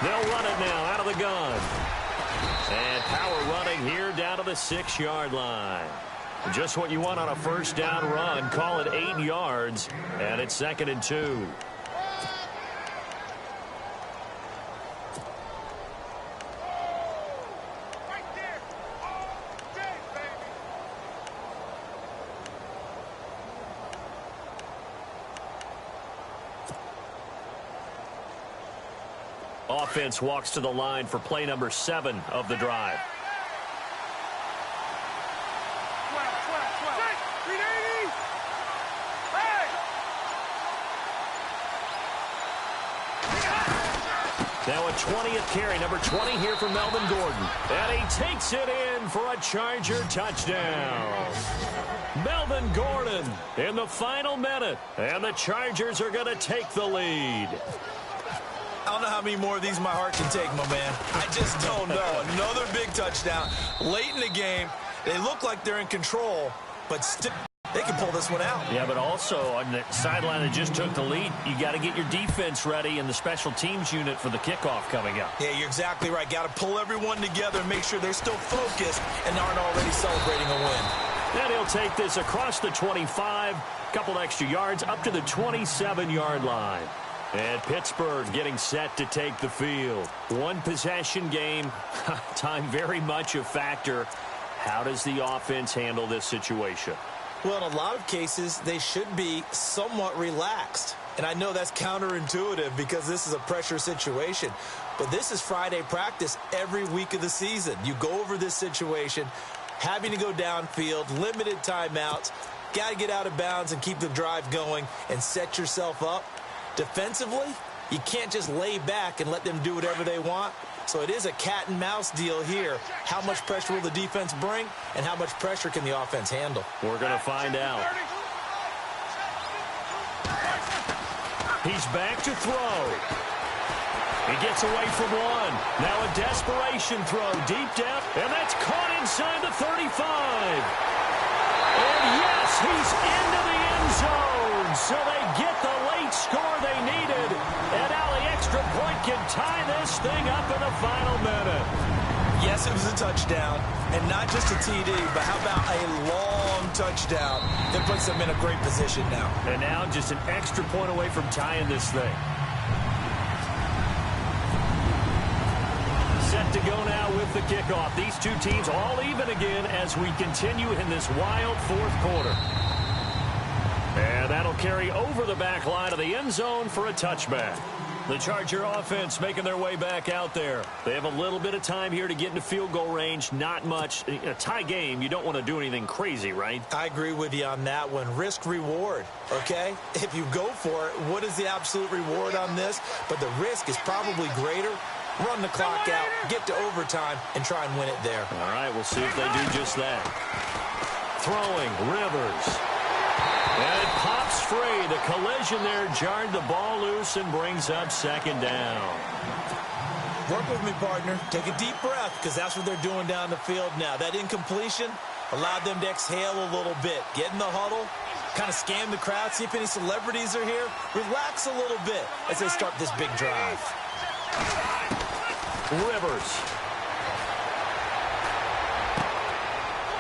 They'll run it now out of the gun. And power running here down to the 6-yard line. Just what you want on a first down run. Call it 8 yards. And it's second and 2. Offense walks to the line for play number 7 of the drive. Now a 20th carry, number 20 here for Melvin Gordon. And he takes it in for a Charger touchdown. Melvin Gordon in the final minute. And the Chargers are going to take the lead. I don't know how many more of these my heart can take, my man. I just don't know. Another big touchdown. Late in the game, they look like they're in control, but still they can pull this one out. Yeah, but also on the sideline that just took the lead, you got to get your defense ready and the special teams unit for the kickoff coming up. Yeah, you're exactly right. Got to pull everyone together and make sure they're still focused and aren't already celebrating a win. And he'll take this across the 25, couple extra yards, up to the 27-yard line. And Pittsburgh getting set to take the field. One possession game, time very much a factor. How does the offense handle this situation? Well, in a lot of cases, they should be somewhat relaxed. And I know that's counterintuitive because this is a pressure situation. But this is Friday practice every week of the season. You go over this situation, having to go downfield, limited timeouts, got to get out of bounds and keep the drive going and set yourself up. Defensively, you can't just lay back and let them do whatever they want. So it is a cat and mouse deal here. How much pressure will the defense bring, and how much pressure can the offense handle? We're going to find out. He's back to throw. He gets away from one. Now a desperation throw deep down, and that's caught inside the 35. And yes, he's into the end zone. So they get the late score they needed. And now the extra point can tie this thing up in the final minute. Yes, it was a touchdown, and not just a TD, but how about a long touchdown that puts them in a great position now. And now just an extra point away from tying this thing. Set to go now with the kickoff. These two teams all even again as we continue in this wild fourth quarter. And that'll carry over the back line of the end zone for a touchback. The Charger offense making their way back out there. They have a little bit of time here to get into field goal range. Not much. In a tie game, you don't want to do anything crazy, right? I agree with you on that one. Risk reward, okay? If you go for it, what is the absolute reward on this? But the risk is probably greater. Run the clock out, get to overtime, and try and win it there. All right, we'll see if they do just that. Throwing, Rivers. And it pops free. The collision there jarred the ball loose and brings up second down. Work with me, partner. Take a deep breath, because that's what they're doing down the field now. That incompletion allowed them to exhale a little bit. Get in the huddle, kind of scan the crowd, see if any celebrities are here. Relax a little bit as they start this big drive. Rivers.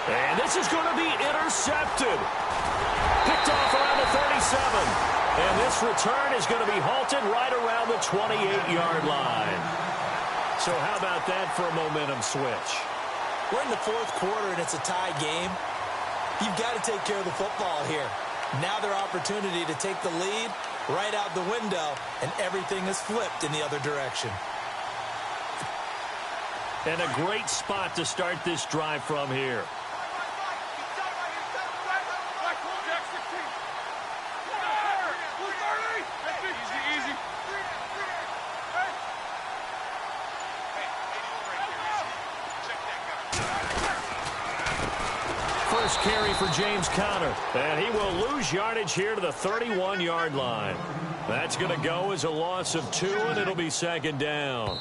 And this is going to be intercepted. Picked off around the 37. And this return is going to be halted right around the 28-yard line. So how about that for a momentum switch? We're in the fourth quarter, and it's a tie game. You've got to take care of the football here. Now their opportunity to take the lead right out the window, and everything is flipped in the other direction. And a great spot to start this drive from here. First carry for James Conner. And he will lose yardage here to the 31-yard line. That's going to go as a loss of 2, and it'll be second down.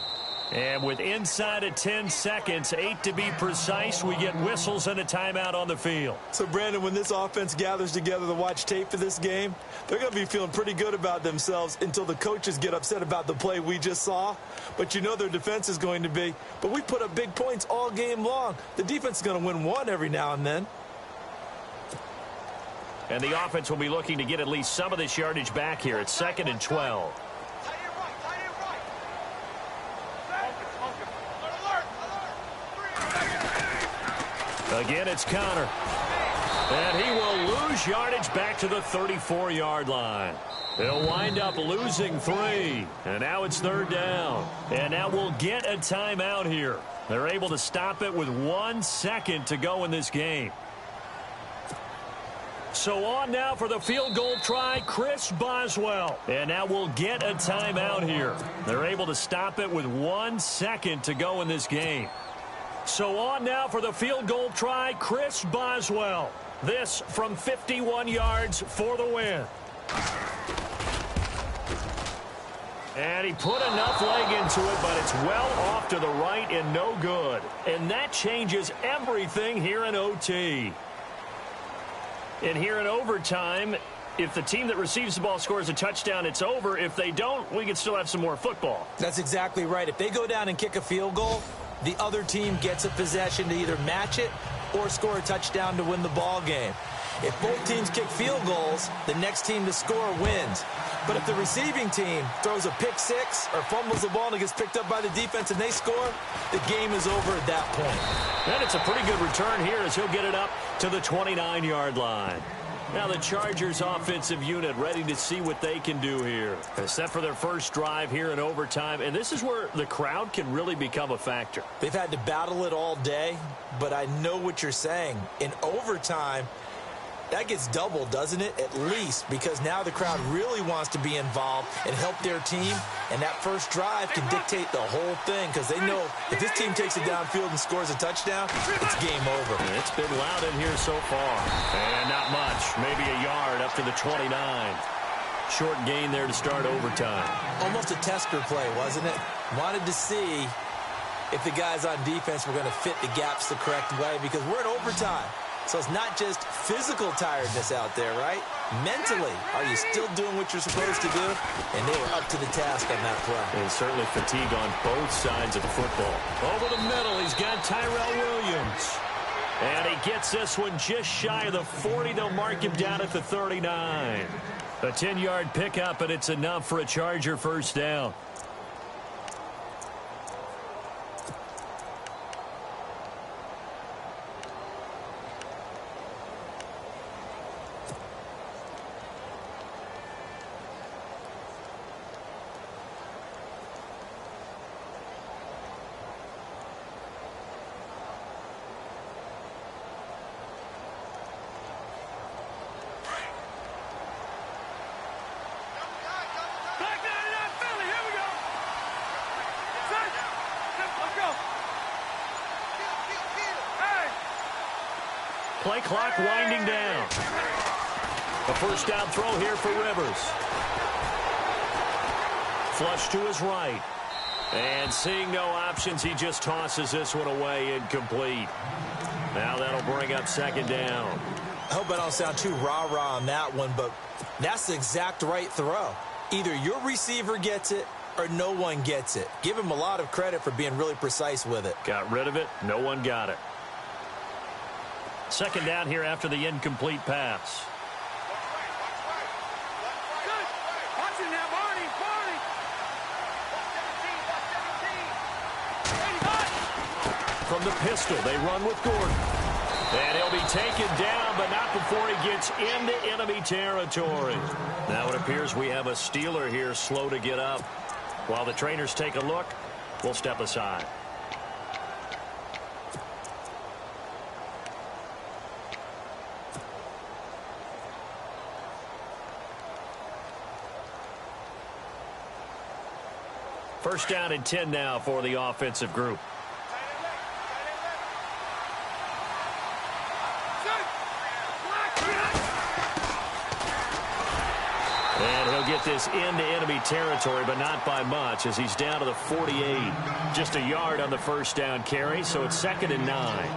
And with inside of 10 seconds, 8 to be precise, we get whistles and a timeout on the field. So, Brandon, when this offense gathers together to watch tape for this game, they're going to be feeling pretty good about themselves until the coaches get upset about the play we just saw. But you know their defense is going to be. But we put up big points all game long. The defense is going to win one every now and then. And the offense will be looking to get at least some of this yardage back here. It's 2nd and 12. Again, it's Conner. And he will lose yardage back to the 34-yard line. They'll wind up losing 3. And now it's 3rd down. And now we'll get a timeout here. They're able to stop it with 1 second to go in this game. So on now for the field goal try, Chris Boswell. And now we'll get a timeout here. They're able to stop it with 1 second to go in this game. So on now for the field goal try, Chris Boswell. This from 51 yards for the win. And he put enough leg into it, but it's well off to the right and no good. And that changes everything here in OT. And here in overtime, if the team that receives the ball scores a touchdown, it's over. If they don't, we can still have some more football. That's exactly right. If they go down and kick a field goal, the other team gets a possession to either match it or score a touchdown to win the ball game. If both teams kick field goals, the next team to score wins. But if the receiving team throws a pick six or fumbles the ball and it gets picked up by the defense and they score, the game is over at that point. And it's a pretty good return here as he'll get it up to the 29-yard line. Now the Chargers offensive unit ready to see what they can do here. They're set for their first drive here in overtime, and this is where the crowd can really become a factor. They've had to battle it all day, but I know what you're saying. In overtime, that gets doubled, doesn't it? At least, because now the crowd really wants to be involved and help their team, and that first drive can dictate the whole thing because they know if this team takes it downfield and scores a touchdown, it's game over. It's been loud in here so far. And not much, maybe a yard up to the 29. Short gain there to start overtime. Almost a tester play, wasn't it? Wanted to see if the guys on defense were going to fit the gaps the correct way because we're in overtime. So it's not just physical tiredness out there, right? Mentally, are you still doing what you're supposed to do? And they were up to the task on that play. And certainly fatigue on both sides of the football. Over the middle, he's got Tyrell Williams. And he gets this one just shy of the 40. They'll mark him down at the 39. A 10-yard pickup, and it's enough for a Charger first down. Play clock winding down. A first down throw here for Rivers. Flush to his right. And seeing no options, he just tosses this one away incomplete. Now that'll bring up second down. I hope I don't sound too rah-rah on that one, but that's the exact right throw. Either your receiver gets it or no one gets it. Give him a lot of credit for being really precise with it. Got rid of it. No one got it. Second down here after the incomplete pass. From the pistol, they run with Gordon. And he'll be taken down, but not before he gets into enemy territory. Now it appears we have a Steeler here slow to get up. While the trainers take a look, we'll step aside. First down and 10 now for the offensive group. And he'll get this into enemy territory, but not by much as he's down to the 48. Just a yard on the first down carry, so it's 2nd and 9.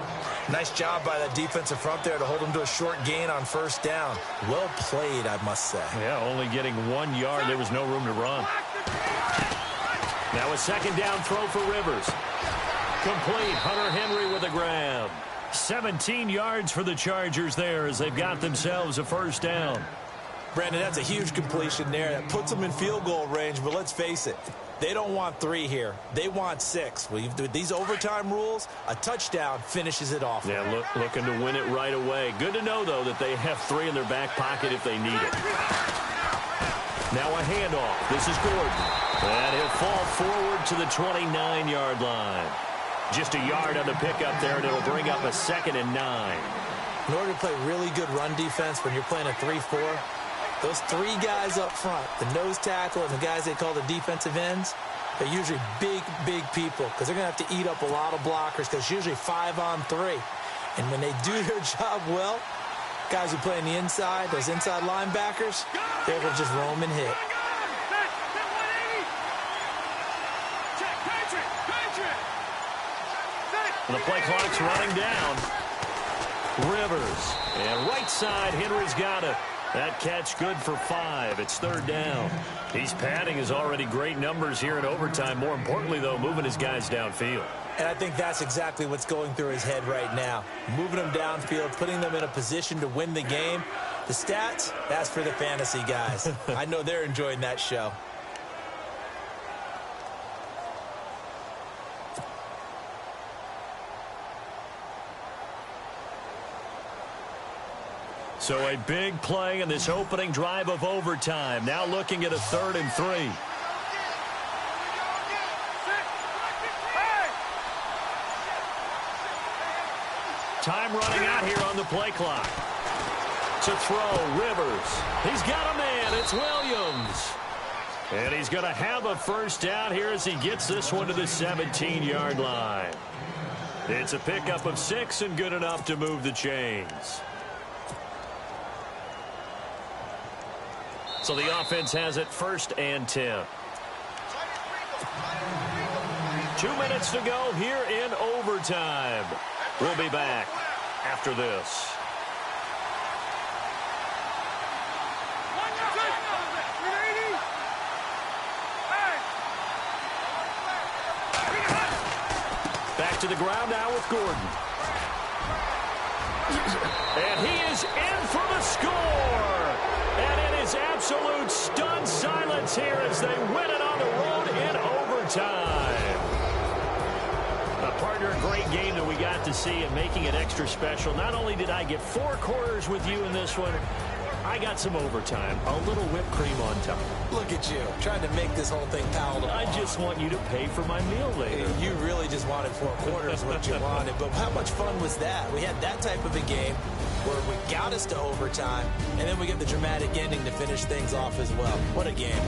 Nice job by that defensive front there to hold him to a short gain on first down. Well played, I must say. Yeah, only getting 1 yard. There was no room to run. Now a second down throw for Rivers. Complete. Hunter Henry with a grab. 17 yards for the Chargers there as they've got themselves a first down. Brandon, that's a huge completion there. That puts them in field goal range, but let's face it, they don't want 3 here. They want 6. With these overtime rules, a touchdown finishes it off. Yeah, looking to win it right away. Good to know, though, that they have 3 in their back pocket if they need it. Now a handoff. This is Gordon. And he'll fall forward to the 29-yard line. Just a yard on the pickup there, and it'll bring up a 2nd and 9. In order to play really good run defense when you're playing a 3-4, those three guys up front, the nose tackle and the guys they call the defensive ends, they're usually big, big people because they're going to have to eat up a lot of blockers because it's usually 5-on-3. And when they do their job well, guys who play on the inside, those inside linebackers, they're able to just roam and hit. And the play clock's running down. Rivers. And right side, Henry's got it. That catch good for 5. It's 3rd down. He's padding his already great numbers here in overtime. More importantly, though, moving his guys downfield. And I think that's exactly what's going through his head right now. Moving them downfield, putting them in a position to win the game. The stats, that's for the fantasy guys. I know they're enjoying that show. So a big play in this opening drive of overtime. Now looking at a 3rd and 3. Time running out here on the play clock. To throw, Rivers. He's got a man. It's Williams. And he's going to have a first down here as he gets this one to the 17-yard line. It's a pickup of 6 and good enough to move the chains. So the offense has it 1st and 10. 2 minutes to go here in overtime. We'll be back after this. Back to the ground now with Gordon. And he is in for the score. And it is absolute stunned silence here as they win it on the road in overtime. Partner, a great game that we got to see and making it extra special. Not only did I get 4 quarters with you in this one, I got some overtime. A little whipped cream on top. Look at you, trying to make this whole thing palatable. I just want you to pay for my meal later. You really just wanted 4 quarters what you wanted. But how much fun was that? We had that type of a game where we got us to overtime, and then we get the dramatic ending to finish things off as well. What a game.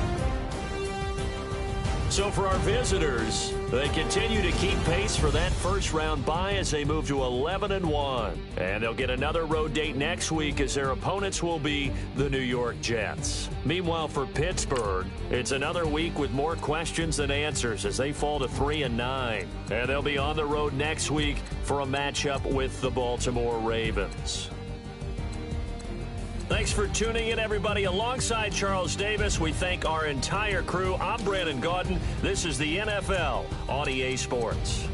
So for our visitors, they continue to keep pace for that first-round bye as they move to 11-1. And they'll get another road date next week as their opponents will be the New York Jets. Meanwhile, for Pittsburgh, it's another week with more questions than answers as they fall to 3-9. And they'll be on the road next week for a matchup with the Baltimore Ravens. Thanks for tuning in, everybody. Alongside Charles Davis, we thank our entire crew. I'm Brandon Gaudin. This is the NFL on EA Sports.